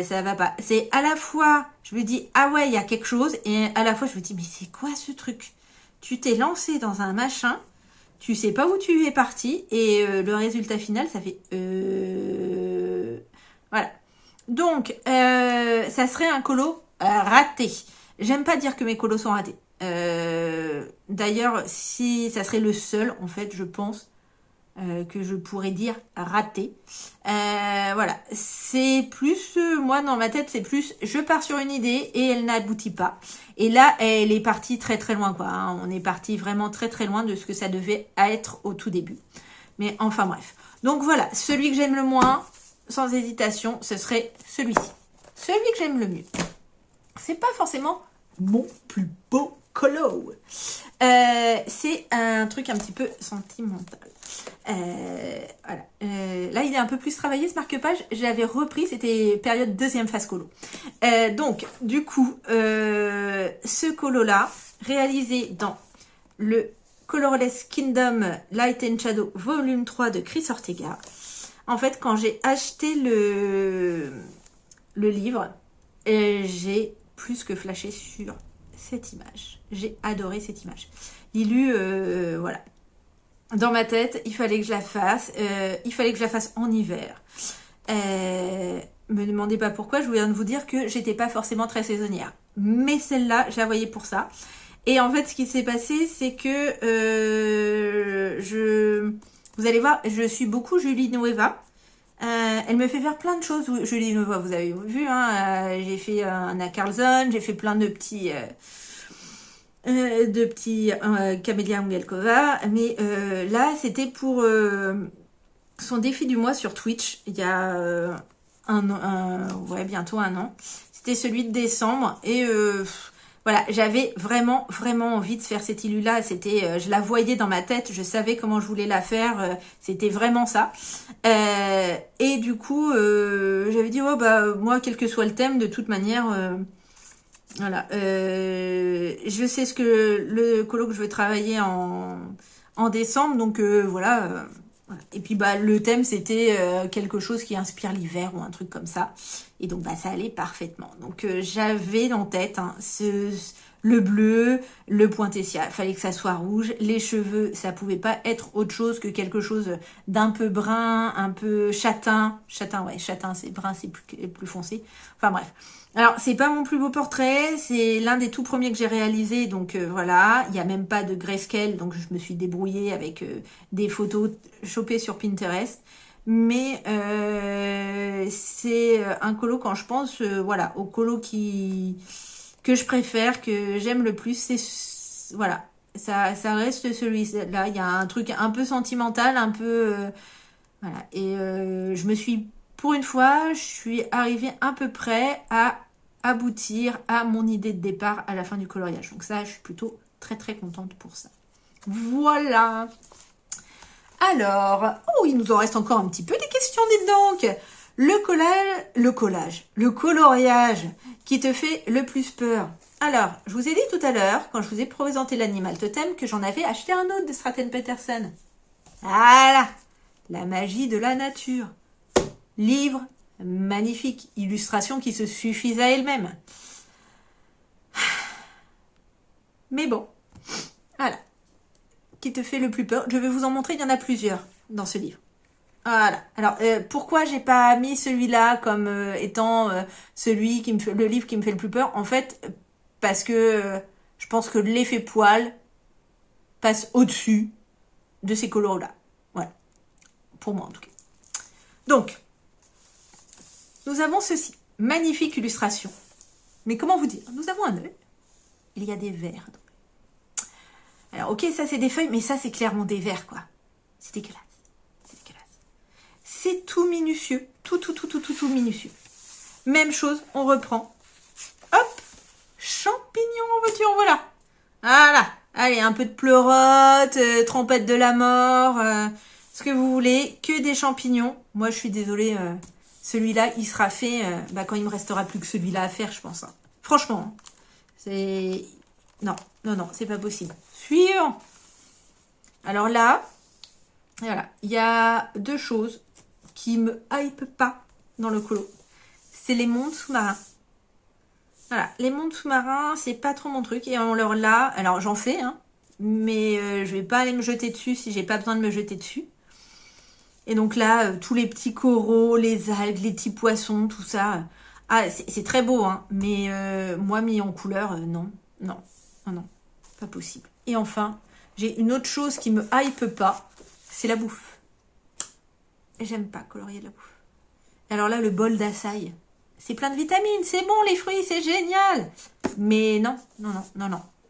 Ça va pas. C'est à la fois, je me dis, ah ouais, il y a quelque chose, et à la fois, je me dis, mais c'est quoi ce truc? Tu t'es lancé dans un machin, tu sais pas où tu es parti, et le résultat final, ça fait... Voilà. Donc, ça serait un colo raté. J'aime pas dire que mes colos sont ratés. D'ailleurs, si ça serait le seul, en fait, je pense, que je pourrais dire raté. Voilà, c'est plus, moi dans ma tête, c'est plus, je pars sur une idée et elle n'aboutit pas. Et là, elle est partie très très loin, quoi. Hein. On est parti vraiment très très loin de ce que ça devait être au tout début. Mais enfin bref. Donc voilà, celui que j'aime le moins, sans hésitation, ce serait celui-ci. Celui que j'aime le mieux. C'est pas forcément mon plus beau colo. C'est un truc un petit peu sentimental. Voilà. Là, il est un peu plus travaillé ce marque-page. J'avais repris, c'était période deuxième phase colo. Donc, du coup, ce colo-là, réalisé dans le Colorless Kingdom Light and Shadow volume 3 de Chris Ortega. En fait, quand j'ai acheté le livre, j'ai plus que flashé sur cette image. J'ai adoré cette image. Il eut, voilà. Dans ma tête, il fallait que je la fasse. Il fallait que je la fasse en hiver. Me demandez pas pourquoi, je viens de vous dire que j'étais pas forcément très saisonnière. Mais celle-là, je la voyais pour ça. Et en fait, ce qui s'est passé, c'est que vous allez voir, je suis beaucoup Julie Nueva. Elle me fait faire plein de choses, Julie Nueva, vous avez vu, hein, j'ai fait Anna Carlson, j'ai fait plein de petits Camélia Ungelkova, mais là, c'était pour son défi du mois sur Twitch, il y a ouais, bientôt un an. C'était celui de décembre, et voilà, j'avais vraiment, vraiment envie de faire cette illu-là. C'était, je la voyais dans ma tête, je savais comment je voulais la faire. C'était vraiment ça. Et du coup, j'avais dit, oh bah moi, quel que soit le thème, de toute manière, voilà. Je sais ce que le colo que je veux travailler en décembre, donc voilà. Voilà. Et puis bah le thème c'était quelque chose qui inspire l'hiver ou un truc comme ça. Et donc bah ça allait parfaitement. Donc j'avais en tête hein, le bleu, le pointé ciel, il fallait que ça soit rouge. Les cheveux, ça pouvait pas être autre chose que quelque chose d'un peu brun, un peu châtain. Châtain, ouais, châtain, c'est brun, c'est plus foncé. Enfin bref. Alors, c'est pas mon plus beau portrait, c'est l'un des tout premiers que j'ai réalisé, donc voilà, il n'y a même pas de grayscale, donc je me suis débrouillée avec des photos chopées sur Pinterest, mais c'est un colo quand je pense, voilà, au colo que je préfère, que j'aime le plus, c'est, voilà, ça reste celui-là, il y a un truc un peu sentimental, un peu, voilà, et je me suis pour une fois, je suis arrivée à peu près à aboutir à mon idée de départ à la fin du coloriage. Donc ça, je suis plutôt très très contente pour ça. Voilà. Alors, oh, il nous en reste encore un petit peu des questions, dites donc. Le coloriage qui te fait le plus peur. Alors, je vous ai dit tout à l'heure, quand je vous ai présenté l'animal totem, que j'en avais acheté un autre de Stratton Peterson. Voilà, la magie de la nature. Livre magnifique, illustration qui se suffisent à elle-même. Mais bon, voilà. Qui te fait le plus peur. Je vais vous en montrer, il y en a plusieurs dans ce livre. Voilà. Alors, pourquoi j'ai pas mis celui-là comme étant celui qui me fait le livre qui me fait le plus peur? En fait, parce que je pense que l'effet poil passe au-dessus de ces colos-là. Voilà. Pour moi, en tout cas. Donc, nous avons ceci. Magnifique illustration. Mais comment vous dire? Nous avons un œil. Il y a des vers. Alors, ok, ça c'est des feuilles, mais ça c'est clairement des vers, quoi. C'est dégueulasse. C'est dégueulasse. C'est tout minutieux. Tout minutieux. Même chose, on reprend. Hop, champignons en voiture, voilà. Voilà. Allez, un peu de pleurote, trompette de la mort, ce que vous voulez. Que des champignons. Moi, je suis désolée... celui-là, il sera fait quand il me restera plus que celui-là à faire, je pense. Hein. Franchement, c'est... Non, c'est pas possible. Suivant. Alors là, voilà, il y a deux choses qui me hype pas dans le colo. C'est les mondes sous-marins. Voilà, les mondes sous-marins, c'est pas trop mon truc. Et alors j'en fais, hein, mais je vais pas aller me jeter dessus si j'ai pas besoin de me jeter dessus. Et donc là, tous les petits coraux, les algues, les petits poissons, tout ça. C'est très beau, hein, mais moi, mis en couleur, non, pas possible. Et enfin, j'ai une autre chose qui me hype pas, c'est la bouffe. J'aime pas colorier de la bouffe. Alors là, le bol d'açaï, c'est plein de vitamines, c'est bon, les fruits, c'est génial. Mais non.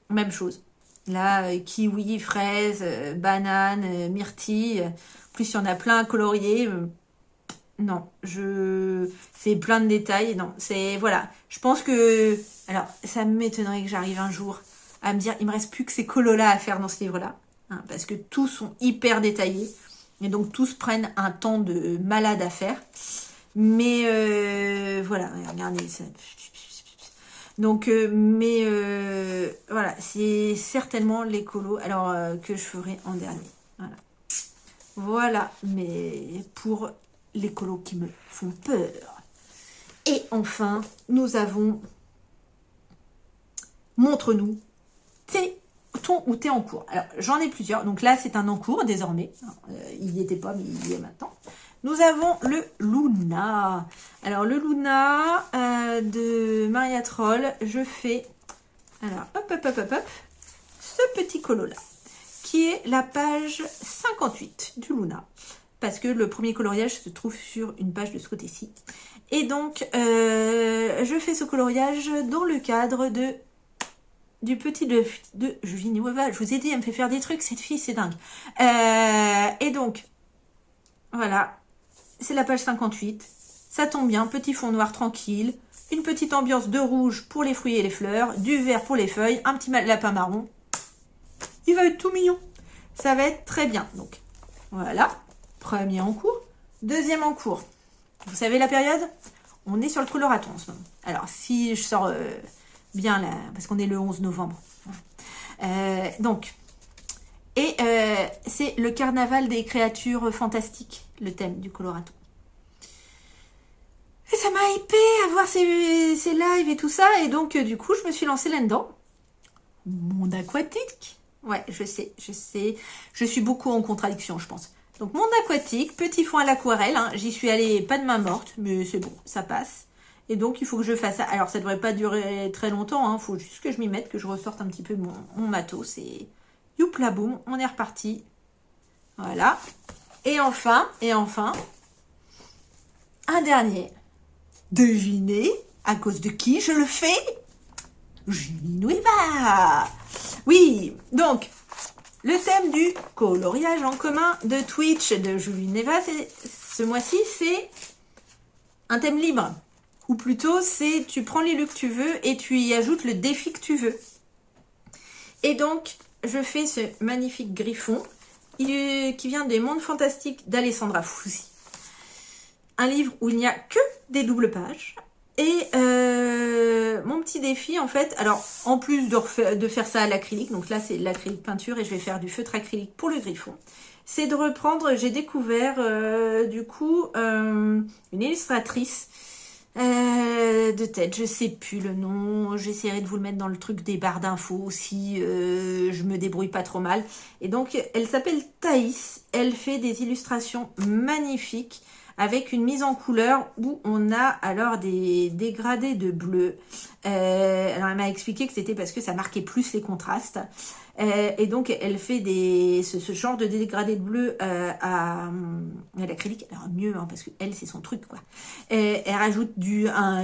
Même chose. Là, kiwi, fraise, banane, myrtille. En plus, il y en a plein à colorier. Non, c'est plein de détails. Non, voilà. Je pense que... Alors, ça m'étonnerait que j'arrive un jour à me dire, il me reste plus que ces colos-là à faire dans ce livre-là. Hein, parce que tous sont hyper détaillés. Et donc, tous prennent un temps de malade à faire. Mais voilà, regardez ça. Donc, voilà, c'est certainement les colos alors que je ferai en dernier. Voilà, mais pour les colos qui me font peur. Et enfin, nous avons Montre-nous ton ou tes en cours. Alors, j'en ai plusieurs. Donc là, c'est un en cours désormais. Il n'y était pas, mais il y est maintenant. Nous avons le Luna. Alors, le Luna de Maria Troll, je fais... Alors, hop, ce petit colo-là, qui est la page 58 du Luna. Parce que le premier coloriage se trouve sur une page de ce côté-ci. Et donc, je fais ce coloriage dans le cadre du petit de Julie Noueva. Je vous ai dit, elle me fait faire des trucs, cette fille, c'est dingue. Et donc, voilà, c'est la page 58. Ça tombe bien, petit fond noir tranquille, une petite ambiance de rouge pour les fruits et les fleurs, du vert pour les feuilles, un petit lapin marron. Il va être tout mignon. Ça va être très bien. Donc, voilà, premier en cours. Deuxième en cours. Vous savez la période? On est sur le coloraton en ce moment. Alors, si je sors... bien là, parce qu'on est le 11 novembre. Donc, c'est le carnaval des créatures fantastiques, le thème du coloraton. Et ça m'a hypé à voir ces lives et tout ça, et donc du coup, je me suis lancée là-dedans. Monde aquatique. Ouais, je sais. Je suis beaucoup en contradiction, je pense. Donc, monde aquatique, petit fond à l'aquarelle. Hein, j'y suis allée pas de main morte, mais c'est bon, ça passe. Et donc, il faut que je fasse ça. Alors, ça ne devrait pas durer très longtemps. Il faut juste que je m'y mette, que je ressorte un petit peu mon matos. Et youpla boum, on est reparti. Voilà. Et enfin, un dernier. Devinez à cause de qui je le fais? Julie Noueva. Oui, donc, le thème du coloriage en commun de Twitch de Julie Noueva, ce mois-ci, c'est un thème libre. Ou plutôt, c'est tu prends l'élu que tu veux et tu y ajoutes le défi que tu veux. Et donc, je fais ce magnifique griffon qui vient des Mondes Fantastiques d'Alessandra Fusi. Un livre où il n'y a que des doubles pages. Et mon petit défi, en fait, alors, en plus de faire ça à l'acrylique, donc là, c'est l'acrylique peinture et je vais faire du feutre acrylique pour le griffon, c'est de reprendre, j'ai découvert, du coup, une illustratrice de tête, je sais plus le nom, j'essaierai de vous le mettre dans le truc des barres d'infos si je me débrouille pas trop mal. Et donc, elle s'appelle Thaïs, elle fait des illustrations magnifiques avec une mise en couleur où on a alors des dégradés de bleu. Alors, elle m'a expliqué que c'était parce que ça marquait plus les contrastes. Et donc, elle fait ce genre de dégradé de bleu à l'acrylique. Alors, mieux, hein, parce que elle, c'est son truc, quoi. Elle rajoute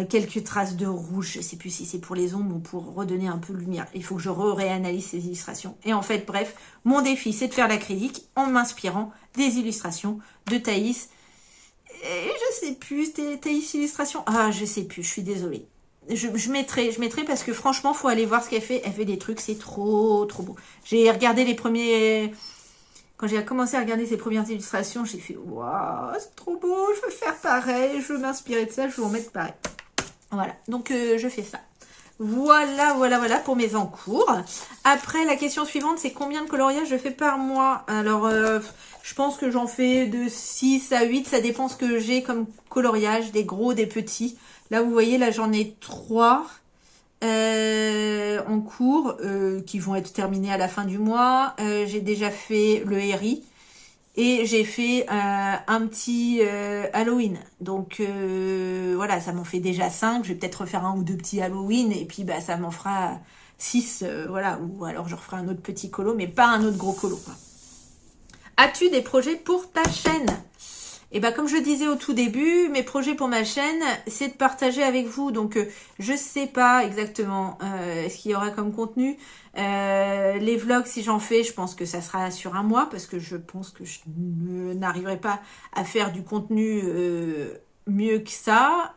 quelques traces de rouge. Je sais plus si c'est pour les ombres ou pour redonner un peu de lumière. Il faut que je réanalyse ces illustrations. Et en fait, bref, mon défi, c'est de faire l'acrylique en m'inspirant des illustrations de Thaïs. Et je sais plus, Thaïs Illustration. Ah, je sais plus, je suis désolée. Je mettrai parce que franchement, faut aller voir ce qu'elle fait. Elle fait des trucs, c'est trop beau. J'ai regardé les premiers... Quand j'ai commencé à regarder ses premières illustrations, j'ai fait « Waouh, c'est trop beau, je veux faire pareil, je veux m'inspirer de ça, je veux en mettre pareil. » Voilà, donc je fais ça. Voilà pour mes encours. Après, la question suivante, c'est combien de coloriage je fais par mois? Alors, je pense que j'en fais de 6 à 8. Ça dépend ce que j'ai comme coloriage, des gros, des petits. Là, vous voyez, là, j'en ai 3 en cours qui vont être terminés à la fin du mois. J'ai déjà fait le Harry. Et j'ai fait un petit Halloween. Donc voilà, ça m'en fait déjà 5. Je vais peut-être refaire un ou deux petits Halloween. Et puis bah ça m'en fera 6. Voilà. Ou alors je referai un autre petit colo, mais pas un autre gros colo, quoi. As-tu des projets pour ta chaîne? Et bah comme je disais au tout début, mes projets pour ma chaîne, c'est de partager avec vous. Donc je sais pas exactement ce qu'il y aura comme contenu. Les vlogs, si j'en fais, je pense que ça sera sur un mois, parce que je pense que je n'arriverai pas à faire du contenu mieux que ça.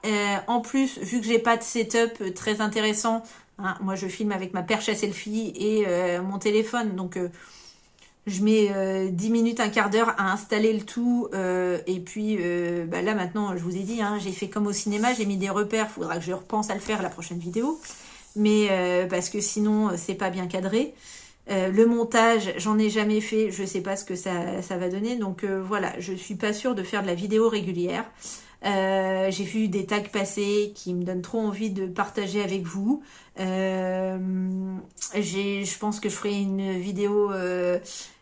En plus, vu que j'ai pas de setup très intéressant, hein, moi je filme avec ma perche à selfie et mon téléphone, donc je mets 10 minutes, un quart d'heure à installer le tout. Et puis bah là maintenant, je vous ai dit, hein, j'ai fait comme au cinéma, j'ai mis des repères. Il faudra que je repense à le faire la prochaine vidéo. Mais parce que sinon, c'est pas bien cadré. Le montage, j'en ai jamais fait. Je sais pas ce que ça va donner. Donc voilà, je suis pas sûre de faire de la vidéo régulière. J'ai vu des tags passer qui me donnent trop envie de partager avec vous. Je pense que je ferai une vidéo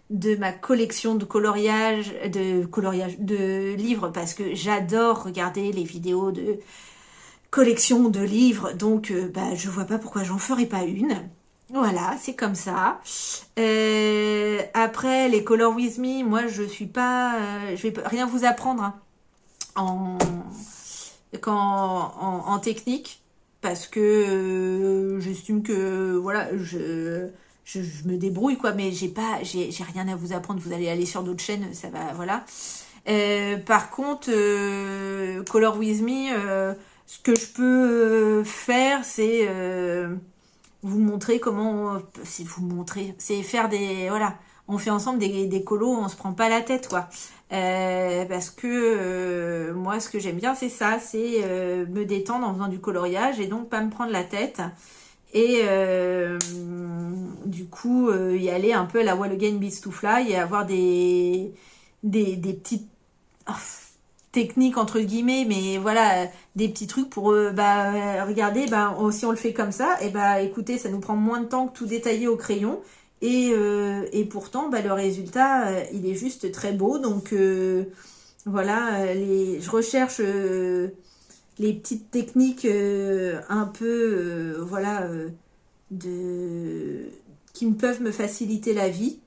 de ma collection de coloriage, de livres, parce que j'adore regarder les vidéos de collection de livres, donc bah, je vois pas pourquoi j'en ferai pas une. Voilà, c'est comme ça. Après, les Color With Me, moi je suis pas... je vais rien vous apprendre hein, en technique, parce que j'estime que voilà, je me débrouille quoi, mais j'ai rien à vous apprendre. Vous allez aller sur d'autres chaînes, ça va, voilà. Par contre, Color With Me, ce que je peux faire, c'est vous montrer comment, c'est faire des, voilà, on fait ensemble des colos, on se prend pas la tête quoi. Parce que moi, ce que j'aime bien, c'est ça, c'est me détendre en faisant du coloriage et donc pas me prendre la tête. Et du coup, y aller un peu à la Wall Again Beats to Fly et avoir des petites techniques entre guillemets, mais voilà, des petits trucs pour regardez, si on le fait comme ça, et écoutez, ça nous prend moins de temps que tout détailler au crayon. Et pourtant, le résultat, il est juste très beau. Donc voilà, je recherche les petites techniques un peu voilà qui peuvent me faciliter la vie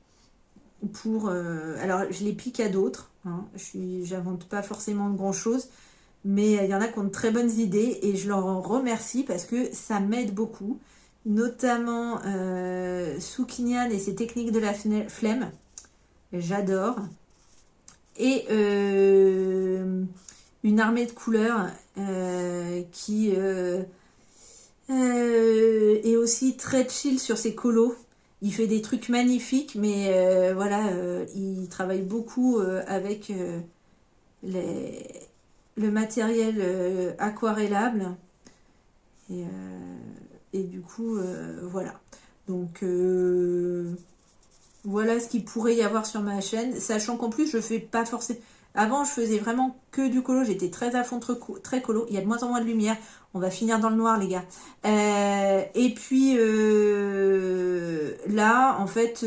pour alors je les pique à d'autres hein, j'invente pas forcément de grand chose, mais il y en a qui ont de très bonnes idées et je leur en remercie parce que ça m'aide beaucoup, notamment Soukinian et ses techniques de la flemme, j'adore. Et une armée de couleurs qui est aussi très chill sur ses colos. Il fait des trucs magnifiques, mais voilà, il travaille beaucoup avec le matériel aquarellable. Et du coup, voilà. Donc, voilà ce qu'il pourrait y avoir sur ma chaîne, sachant qu'en plus, je fais pas forcément... Avant, je faisais vraiment que du colo, j'étais très à fond, très colo. Il y a de moins en moins de lumière. On va finir dans le noir, les gars. Et puis, là, en fait,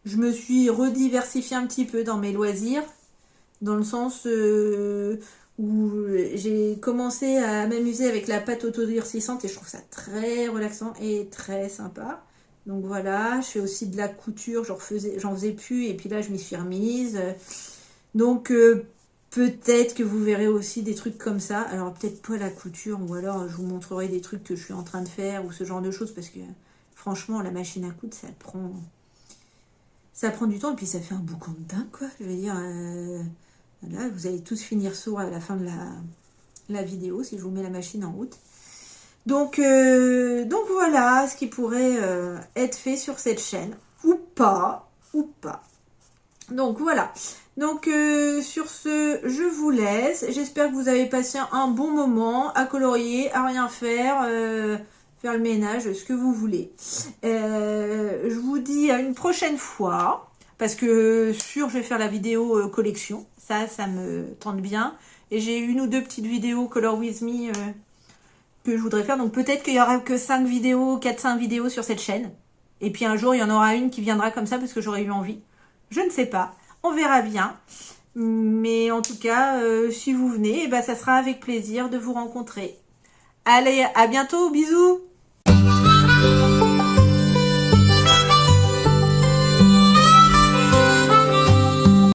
je me suis rediversifiée un petit peu dans mes loisirs, dans le sens où j'ai commencé à m'amuser avec la pâte autodurcissante et je trouve ça très relaxant et très sympa. Donc voilà, je fais aussi de la couture, j'en faisais plus et puis là je m'y suis remise. Donc peut-être que vous verrez aussi des trucs comme ça. Alors peut-être pas la couture ou alors je vous montrerai des trucs que je suis en train de faire ou ce genre de choses parce que franchement la machine à coudre ça prend du temps et puis ça fait un boucan de dingue quoi. Je veux dire, là vous allez tous finir sourds à la fin de la vidéo si je vous mets la machine en route. Donc voilà ce qui pourrait être fait sur cette chaîne, ou pas. Donc voilà. Donc sur ce, je vous laisse. J'espère que vous avez passé un bon moment à colorier, à rien faire, faire le ménage, ce que vous voulez. Je vous dis à une prochaine fois, parce que sûr, je vais faire la vidéo collection. Ça me tente bien. Et j'ai une ou deux petites vidéos Color With Me que je voudrais faire. Donc peut-être qu'il y aura que 5 vidéos, 4-5 vidéos sur cette chaîne. Et puis un jour, il y en aura une qui viendra comme ça parce que j'aurais eu envie. Je ne sais pas. On verra bien. Mais en tout cas, si vous venez, eh ben, ça sera avec plaisir de vous rencontrer. Allez, à bientôt. Bisous.